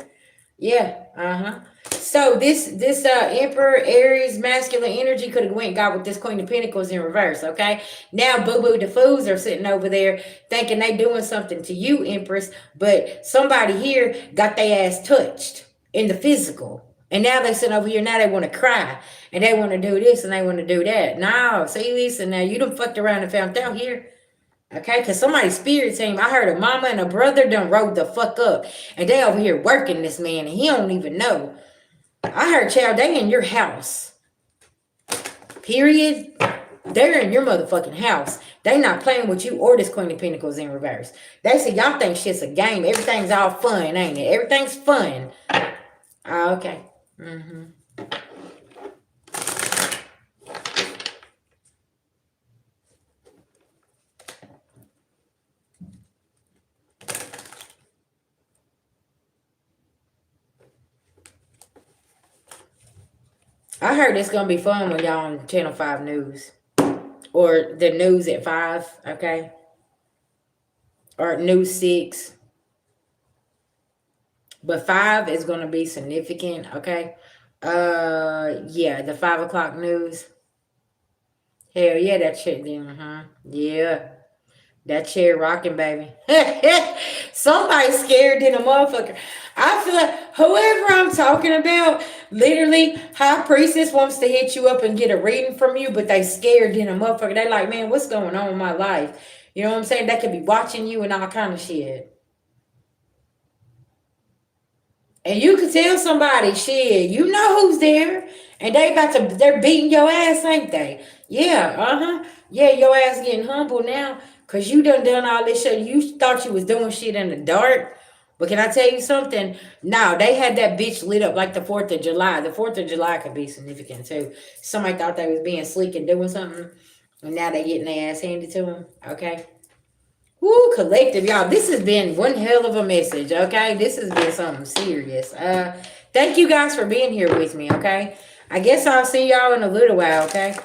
Yeah. Uh-huh. So this Emperor Aries masculine energy could have went and got with this Queen of Pentacles in reverse, okay? Now boo-boo the fools are sitting over there thinking they doing something to you, Empress, but somebody here got their ass touched in the physical. And now they sit over here, now they want to cry. And they want to do this and they want to do that. No, see, listen, now you done fucked around and found out here. Okay, because somebody's spirit team, I heard a mama and a brother done rode the fuck up. And they over here working this man and he don't even know. I heard, child, they in your house. Period. They're in your motherfucking house. They not playing with you or this Queen of Pentacles in reverse. They say, y'all think shit's a game. Everything's all fun, ain't it? Everything's fun. Oh, okay. Mm-hmm. I heard it's going to be fun when y'all on Channel 5 News. Or the news at 5, okay? Or News 6. But 5 is going to be significant, okay? Yeah, the 5 o'clock news. Hell yeah, that shit then, Yeah. That chair rocking, baby. Somebody scared than a motherfucker. I feel like whoever I'm talking about, literally, High Priestess wants to hit you up and get a reading from you, but they scared than a motherfucker. They like, man, what's going on in my life? You know what I'm saying? They could be watching you and all kind of shit. And you could tell somebody, shit, you know who's there. And they're beating your ass, ain't they? Yeah, Yeah, your ass getting humble now. Cause you done all this shit. You thought you was doing shit in the dark. But can I tell you something? No, they had that bitch lit up like the 4th of July. The 4th of July could be significant too. Somebody thought they was being sleek and doing something. And now they getting their ass handed to them. Okay. Woo, collective, y'all. This has been one hell of a message, okay? This has been something serious. Thank you guys for being here with me, okay? I guess I'll see y'all in a little while, okay?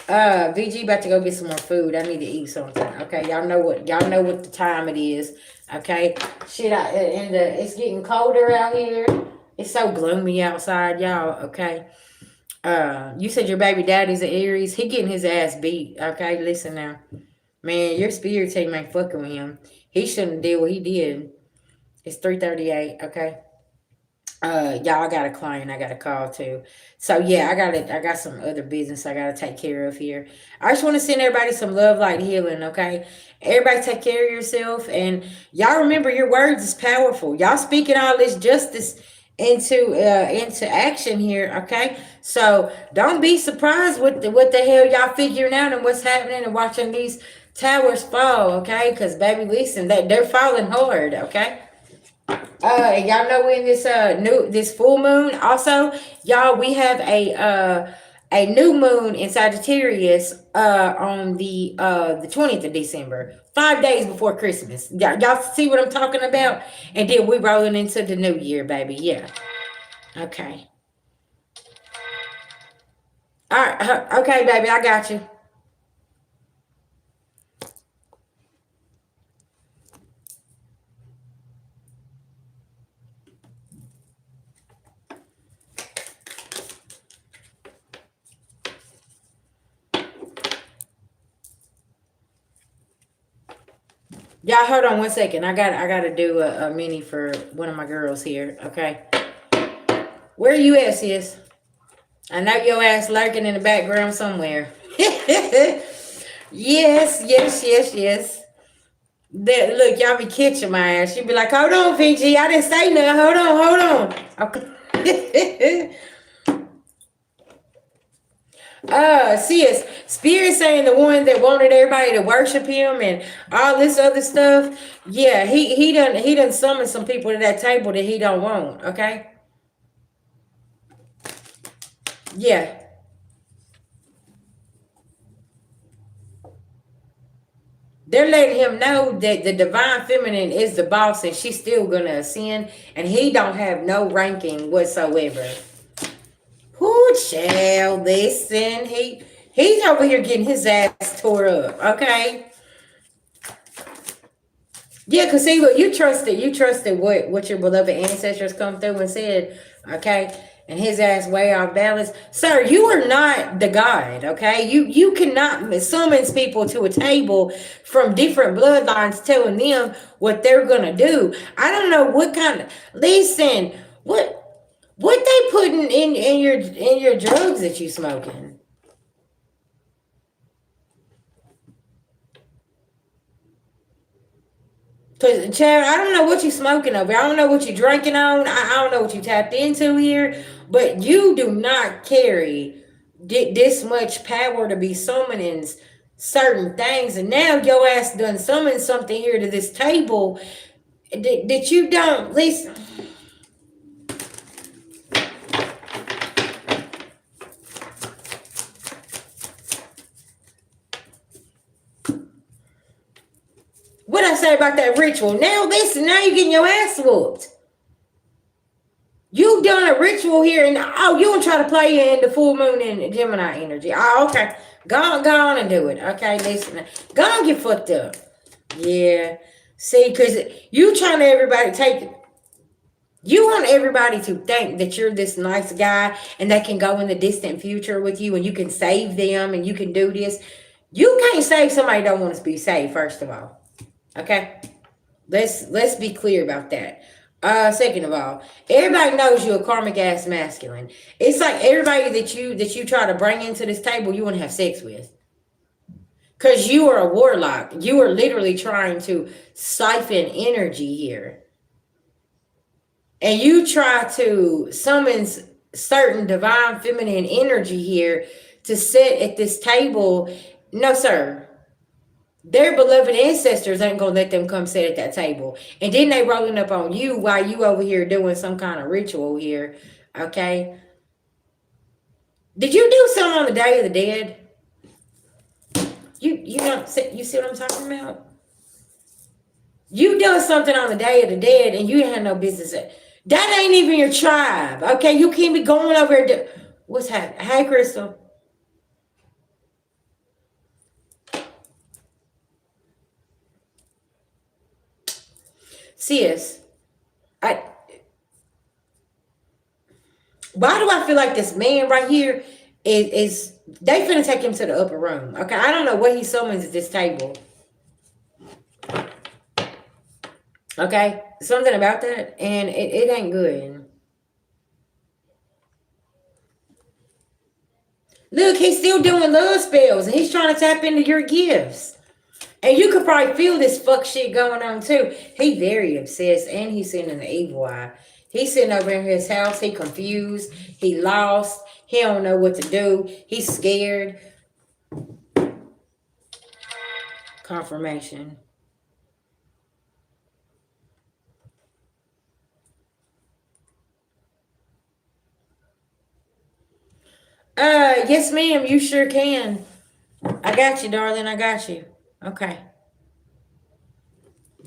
VG about to go get some more food. I need to eat something, okay? Y'all know what the time it is, okay? Shit, it's getting colder out here. It's so gloomy outside, y'all, okay? You said your baby daddy's an Aries. He getting his ass beat, okay? Listen now. Man, your spirit team ain't fucking with him. He shouldn't do what he did. It's 3:38, okay? Y'all, I got a client I got to call too. So yeah, I got some other business I gotta take care of here. I just want to send everybody some love, light, healing, okay? Everybody take care of yourself, and y'all remember your words is powerful. Y'all speaking all this justice into action here, okay? So don't be surprised what the hell y'all figuring out and what's happening and watching these towers fall, okay? Because baby, listen, they're falling hard, okay? And y'all know when this full moon. Also, y'all, we have a new moon in Sagittarius on the 20th of December, 5 days before Christmas. Y'all see what I'm talking about? And then we rolling into the new year, baby. Yeah. Okay. All right. Okay, baby, I got you. Y'all, hold on 1 second. I gotta do a mini for one of my girls here. Okay. Where you at, sis? I know your ass lurking in the background somewhere. Yes, yes, yes. That look, y'all be catching my ass. You be like, hold on, PG, I didn't say nothing. Hold on. Okay. Sis, Spirit saying the one that wanted everybody to worship him and all this other stuff. Yeah, he done summoned some people to that table that he don't want. Okay. Yeah. They're letting him know that the divine feminine is the boss and she's still gonna ascend and he don't have no ranking whatsoever. Who shall listen? He's over here getting his ass tore up, okay? Yeah, cause see what you trusted what your beloved ancestors come through and said, okay? And his ass way off balance. Sir, you are not the God, okay? You cannot summons people to a table from different bloodlines telling them what they're gonna do. I don't know what kind of listen, what they putting in your drugs that you smoking? Cause Chad, I don't know what you smoking over. I don't know what you drinking on. I don't know what you tapped into here. But you do not carry this much power to be summoning certain things. And now your ass done summoned something here to this table that you don't listen. What I say about that ritual? Now listen, now you getting your ass whooped. You done a ritual here, and oh, you don't try to play in the full moon and Gemini energy. Oh, okay. Go on and do it. Okay, listen. Go on and get fucked up. Yeah. See, because you trying to everybody take you want everybody to think that you're this nice guy and they can go in the distant future with you and you can save them and you can do this. You can't save somebody that don't want to be saved, first of all. Okay? Let's be clear about that. Second of all, everybody knows you're a karmic ass masculine. It's like everybody that you try to bring into this table, you want to have sex with. Cause you are a warlock. You are literally trying to siphon energy here. And you try to summon certain divine feminine energy here to sit at this table. No, sir. Their beloved ancestors ain't gonna let them come sit at that table. And then they rolling up on you while you over here doing some kind of ritual here. Okay. Did you do something on the Day of the Dead? You see what I'm talking about? You done something on the Day of the Dead and you had no business. That ain't even your tribe. Okay, you can't be going over there. What's happening? Hey, Crystal. Sis, I why do I feel like this man right here is they finna take him to the upper room. Okay, I don't know what he summons at this table. Okay, something about that, and it ain't good. Look, he's still doing love spells, and he's trying to tap into your gifts. And you could probably feel this fuck shit going on too. He very obsessed, and he's sitting in the evil eye. He's sitting over in his house. He confused. He lost. He don't know what to do. He's scared. Confirmation. Yes, ma'am. You sure can. I got you, darling. I got you. Okay.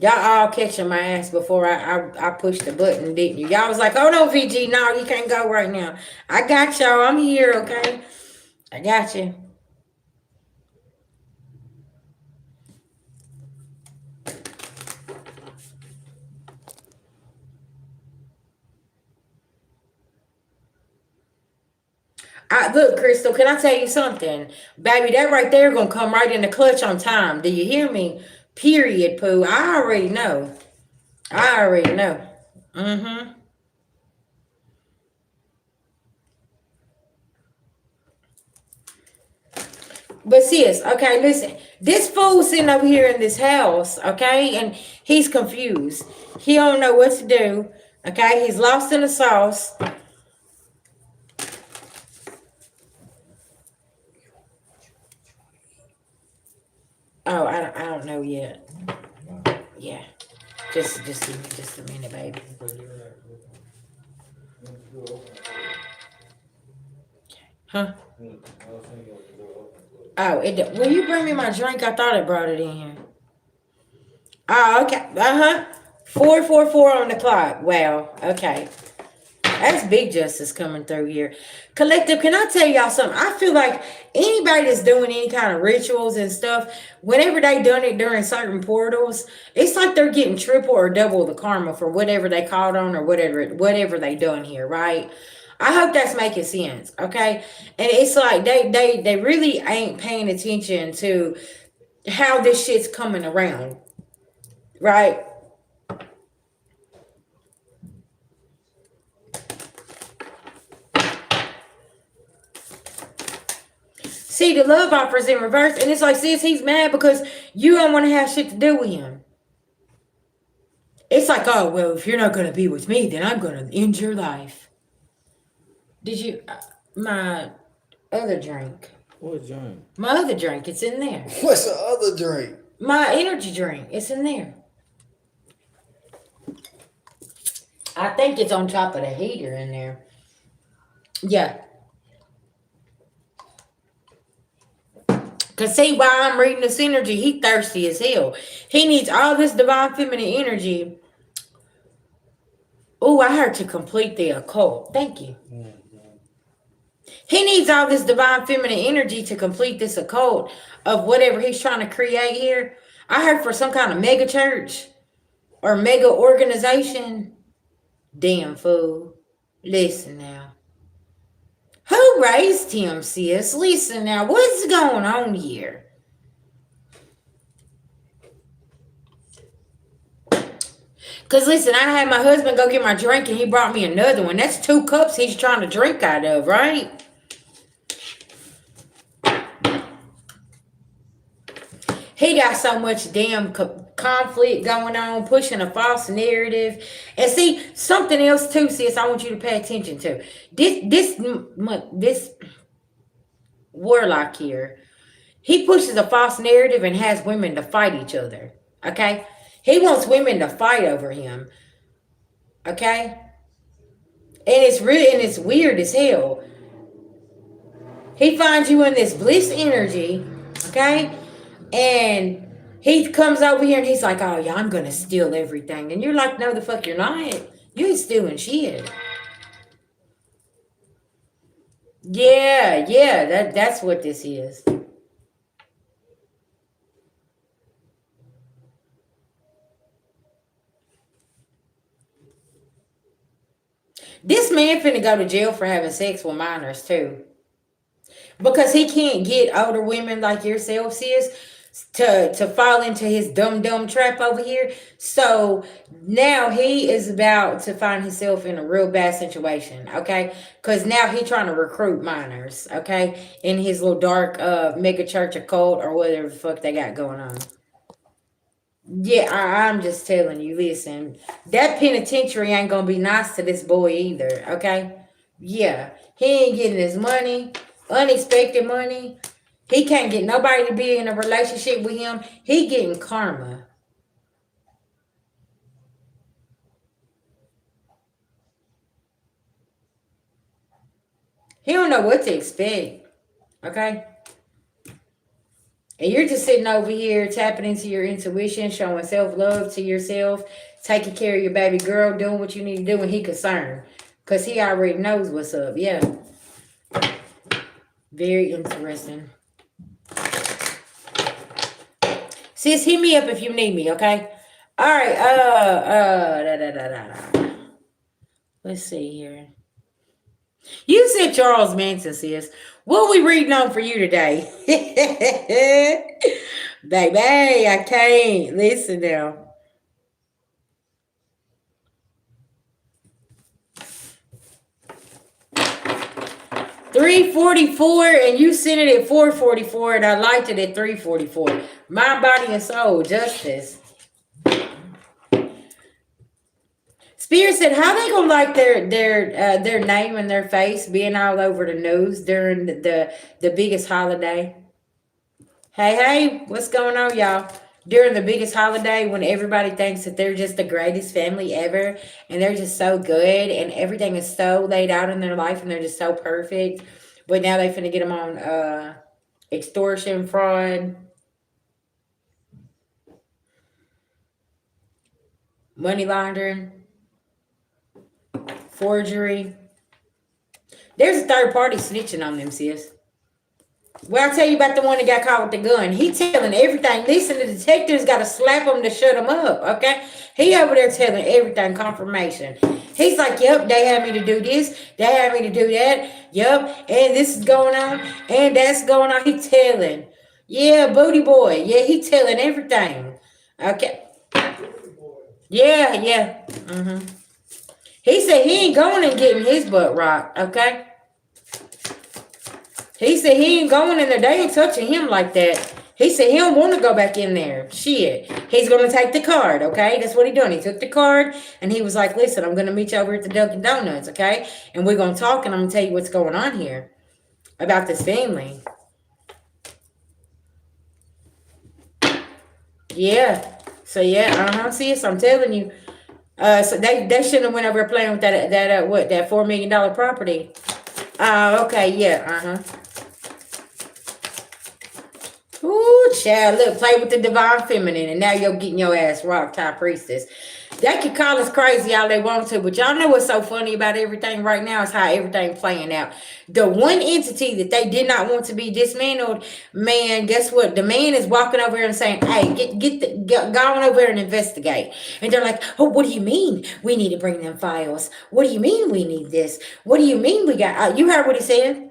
Y'all all catching my ass before I pushed the button, didn't you? Y'all was like, oh no, VG, no, you can't go right now. I got y'all. I'm here, okay? I got you. Look, Crystal, can I tell you something? Baby, that right there gonna come right in the clutch on time. Do you hear me? Period, Pooh. I already know. I already know. Mm-hmm. But sis, okay, listen. This fool sitting over here in this house, okay, and he's confused. He don't know what to do. Okay, he's lost in the sauce. Oh, I don't know yet. Yeah, just give me just a minute, baby. Huh? Oh, will you bring me my drink? I thought I brought it in here. Oh, okay. Uh huh. 4:44 on the clock. Wow. Okay. That's big justice coming through here. Collective, can I tell y'all something? I feel like anybody that's doing any kind of rituals and stuff, whenever they done it during certain portals, it's like they're getting triple or double the karma for whatever they called on or whatever they done here, right? I hope that's making sense, okay? And it's like they really ain't paying attention to how this shit's coming around, right? See, the love offer's in reverse, and it's like, sis, he's mad because you don't want to have shit to do with him. It's like, oh, well, if you're not going to be with me, then I'm going to end your life. Did you, my other drink? What drink? My other drink, it's in there. What's the other drink? My energy drink, it's in there. I think it's on top of the heater in there. Yeah. Because see, while I'm reading this energy, he thirsty as hell. He needs all this divine feminine energy. Oh, I heard to complete the occult. Thank you. He needs all this divine feminine energy to complete this occult of whatever he's trying to create here. I heard for some kind of mega church or mega organization. Damn fool. Listen now. Who raised him, sis? Listen now. What's going on here? Because listen, I had my husband go get my drink and he brought me another one. That's 2 cups he's trying to drink out of, right? He got so much damn conflict going on, pushing a false narrative. And see, something else too, sis, I want you to pay attention to. This warlock here, he pushes a false narrative and has women to fight each other. Okay? He wants women to fight over him. Okay? And it's weird as hell. He finds you in this bliss energy, okay? And he comes over here and he's like, oh yeah, I'm gonna steal everything. And you're like, no, the fuck you're not. You ain't stealing shit. Yeah, that's what this is. This man finna go to jail for having sex with minors too. Because he can't get older women like yourself, sis, to fall into his dumb trap over here. So now he is about to find himself in a real bad situation, okay? Because now he trying to recruit minors, okay? In his little dark mega church occult or whatever the fuck they got going on. Yeah, I'm just telling you, listen, that penitentiary ain't gonna be nice to this boy either, okay? Yeah, he ain't getting his money, unexpected money. He can't get nobody to be in a relationship with him. He getting karma. He don't know what to expect, okay? And you're just sitting over here tapping into your intuition, showing self-love to yourself, taking care of your baby girl, doing what you need to do when he concerned. Because he already knows what's up. Yeah. Very interesting. Sis, hit me up if you need me, okay? All right. Let's see here. You said Charles Manson, sis. What we reading on for you today? Baby, I can't. Listen now. 344, and you sent it at 444, and I liked it at 344. My body and soul, justice. Spirit said, how they gonna like their name and their face being all over the news during the biggest holiday? Hey, what's going on, y'all? During the biggest holiday, when everybody thinks that they're just the greatest family ever, and they're just so good, and everything is so laid out in their life, and they're just so perfect, but now they finna get them on extortion, fraud, money laundering, forgery. There's a third party snitching on them, sis. Well, I'll tell you about the one that got caught with the gun. He telling everything. Listen, the detectives got to slap him to shut him up, okay? He over there telling everything, confirmation. He's like, yep, they had me to do this. They had me to do that. Yep, and this is going on, and that's going on. He telling. Yeah, booty boy. Yeah, he telling everything. Okay. Yeah. Mm-hmm. He said he ain't going and getting his butt rocked, okay? He said he ain't going in there. They ain't touching him like that. He said he don't want to go back in there. Shit. He's going to take the card, okay? That's what he done. He took the card, and he was like, listen, I'm going to meet you over at the Dunkin' Donuts, okay? And we're going to talk, and I'm going to tell you what's going on here about this family. Yeah. So, yeah, sis, I'm telling you. So they shouldn't have went over playing with that $4 million property. Okay, yeah, Ooh, child, look, play with the divine feminine, and now you're getting your ass rocked, high priestess. They can call us crazy all they want to, but y'all know what's so funny about everything right now is how everything playing out. The one entity that they did not want to be dismantled, man, guess what? The man is walking over here and saying, hey, go on over here and investigate. And they're like, oh, what do you mean we need to bring them files? What do you mean we need this? What do you mean we got, you heard what he said?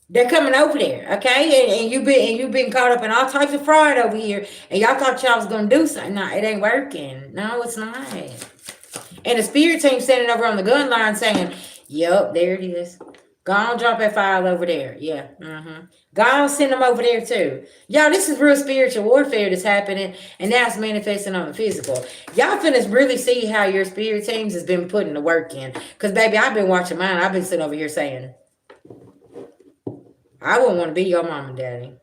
They're coming over there, okay? And you've been caught up in all types of fraud over here, and y'all thought y'all was gonna do something. No, it ain't working. No, it's not. And the spirit team standing over on the gun line saying, "Yep, there it is. Go on, drop that file over there. Yeah, Go on, send them over there too. Y'all, this is real spiritual warfare that's happening, and now it's manifesting on the physical. Y'all finna really see how your spirit teams has been putting the work in. Cause baby, I've been watching mine. I've been sitting over here saying, I wouldn't want to be your mom and daddy.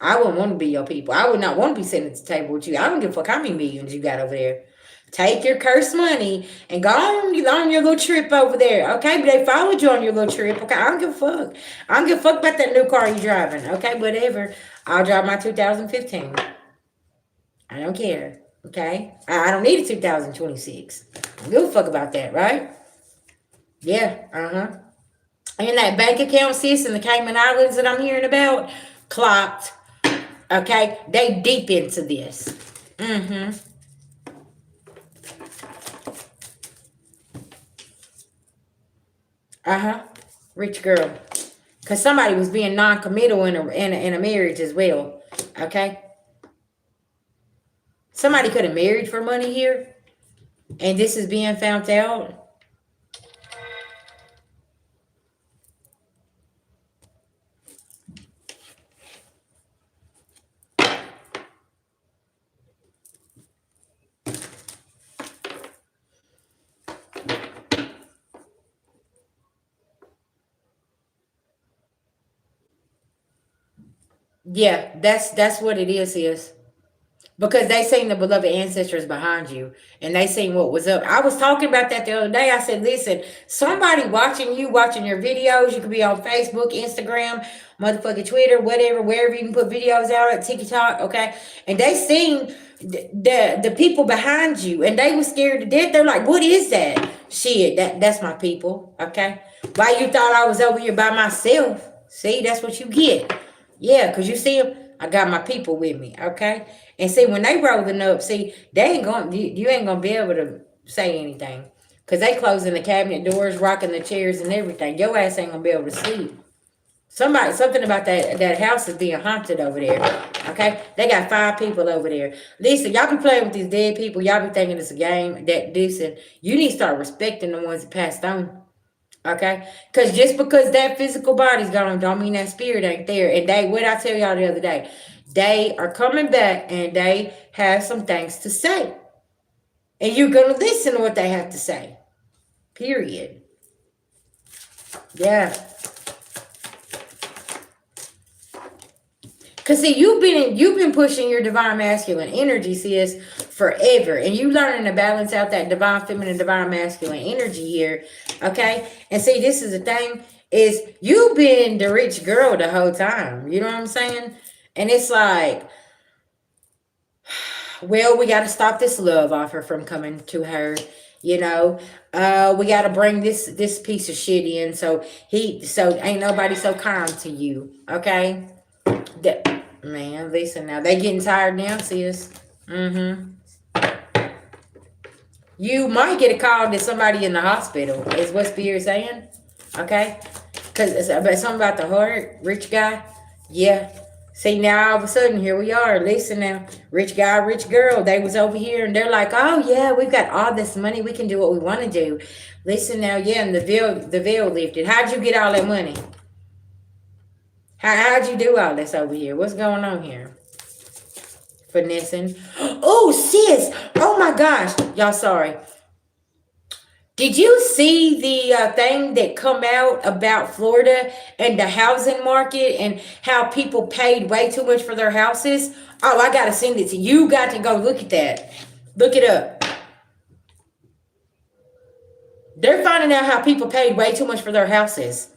I wouldn't want to be your people. I would not want to be sitting at the table with you. I don't give a fuck how many millions you got over there. Take your cursed money and go on your little trip over there. Okay, but they followed you on your little trip. Okay, I don't give a fuck. I don't give a fuck about that new car you're driving. Okay, whatever. I'll drive my 2015. I don't care. Okay, I don't need a 2026. I don't give a fuck about that, right? Yeah, And that bank account, sis, in the Cayman Islands that I'm hearing about, clocked. Okay, they deep into this. Rich girl, because somebody was being non-committal in a marriage as well. Okay, somebody could have married for money here, and this is being found out. Yeah, that's what it is. because they seen the beloved ancestors behind you and they seen what was up. I was talking about that the other day. I said, listen, somebody watching you, watching your videos, you could be on Facebook, Instagram, motherfucking Twitter, whatever, wherever you can put videos out at TikTok, okay? And they seen the people behind you and they were scared to death. They're like, what is that? Shit, that's my people, okay? Why you thought I was over here by myself? See, that's what you get. Yeah, because you see them, I got my people with me, okay? And see, when they rolling up, see, they ain't going, you ain't going to be able to say anything. Because they closing the cabinet doors, rocking the chairs and everything. Your ass ain't going to be able to sleep. Something about that house is being haunted over there. Okay? They got 5 people over there. Listen, y'all be playing with these dead people. Y'all be thinking it's a game. Listen, you need to start respecting the ones that passed on. Okay? Because just because that physical body's gone, don't mean that spirit ain't there. And what I tell y'all the other day, they are coming back and they have some things to say. And you're going to listen to what they have to say. Period. Yeah. Cause see, you've been pushing your divine masculine energy, sis, forever, and you learning to balance out that divine feminine, divine masculine energy here, okay? And see, this is the thing: is you've been the rich girl the whole time. You know what I'm saying? And it's like, well, we got to stop this love offer from coming to her. You know, we got to bring this piece of shit in. So ain't nobody so kind to you, okay? Man, listen now. They getting tired now, sis. Mm-hmm. You might get a call to somebody in the hospital, is what Spirit's saying. Okay? Because it's about something about the heart, rich guy. Yeah. See, now all of a sudden, here we are. Listen now. Rich guy, rich girl. They was over here and they're like, oh, yeah, we've got all this money. We can do what we want to do. Listen now, yeah, and the veil lifted. How'd you get all that money? How'd you do all this over here? What's going on here? Finessing. Oh, sis. Oh, my gosh. Y'all, sorry. Did you see the thing that come out about Florida and the housing market and how people paid way too much for their houses? Oh, I got to send it to you. You got to go look at that. Look it up. They're finding out how people paid way too much for their houses.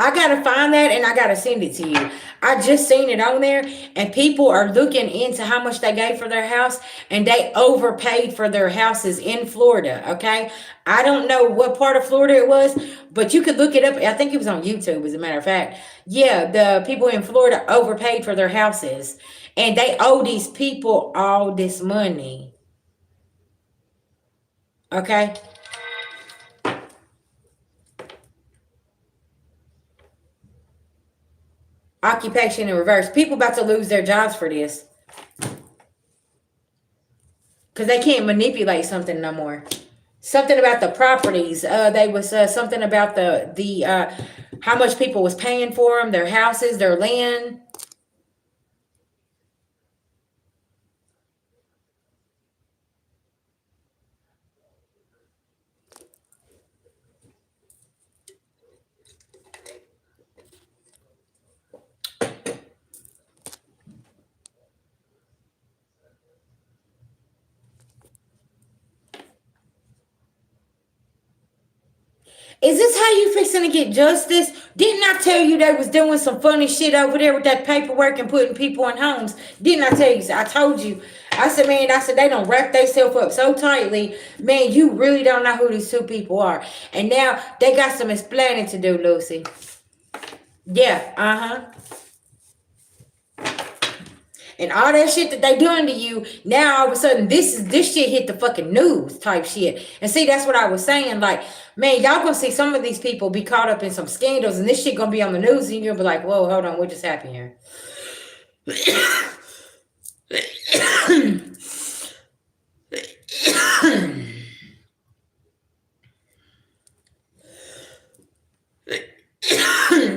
I gotta find that and I gotta send it to you. I just seen it on there, and people are looking into how much they gave for their house, and they overpaid for their houses in Florida. Okay, I don't know what part of Florida it was, but you could look it up. I think it was on YouTube, as a matter of fact. Yeah, the people in Florida overpaid for their houses, and they owe these people all this money. Okay. Occupation in reverse. People about to lose their jobs for this. Because they can't manipulate something no more. Something about the properties. They was something about the how much people was paying for them, their houses, their land. Is this how you fixing to get justice? Didn't I tell you they was doing some funny shit over there with that paperwork and putting people in homes? Didn't I tell you? I told you. I said, man, they don't wrap themselves up so tightly. Man, you really don't know who these 2 people are. And now they got some explaining to do, Lucy. Yeah, and all that shit that they doing to you, now all of a sudden this shit hit the fucking news type shit. And see, that's what I was saying. Like, man, y'all gonna see some of these people be caught up in some scandals, and this shit gonna be on the news, and you'll be like, whoa, hold on, what just happened here?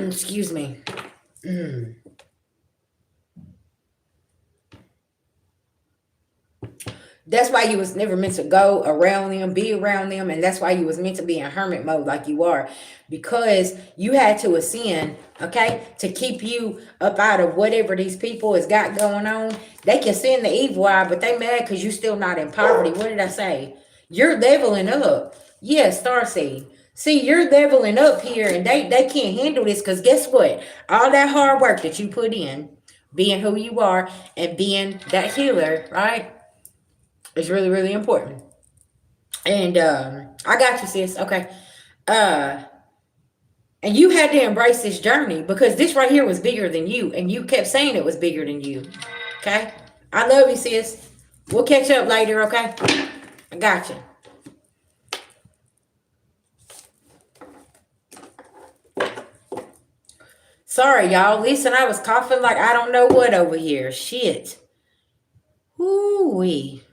Excuse me. That's why you was never meant to go around them, be around them, and that's why you was meant to be in hermit mode like you are, because you had to ascend, okay, to keep you up out of whatever these people has got going on. They can send the evil eye, but they mad because you still not in poverty. What did I say? You're leveling up. Yeah, Starseed. See, you're leveling up here, and they can't handle this because guess what? All that hard work that you put in, being who you are and being that healer, right? It's really, really important. And I got you, sis. Okay. Uh and you had to embrace this journey because this right here was bigger than you, and you kept saying it was bigger than you. Okay? I love you, sis. We'll catch up later, okay? I got you. Sorry, y'all. Listen, I was coughing like I don't know what over here. Shit. Woo-wee.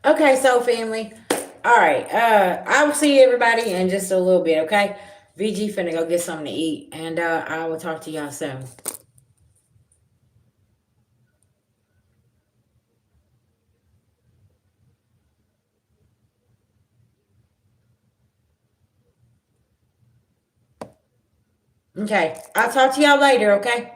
Okay, so family. All right. I will see everybody in just a little bit, okay? VG finna go get something to eat, and I will talk to y'all soon. Okay. I'll talk to y'all later, okay?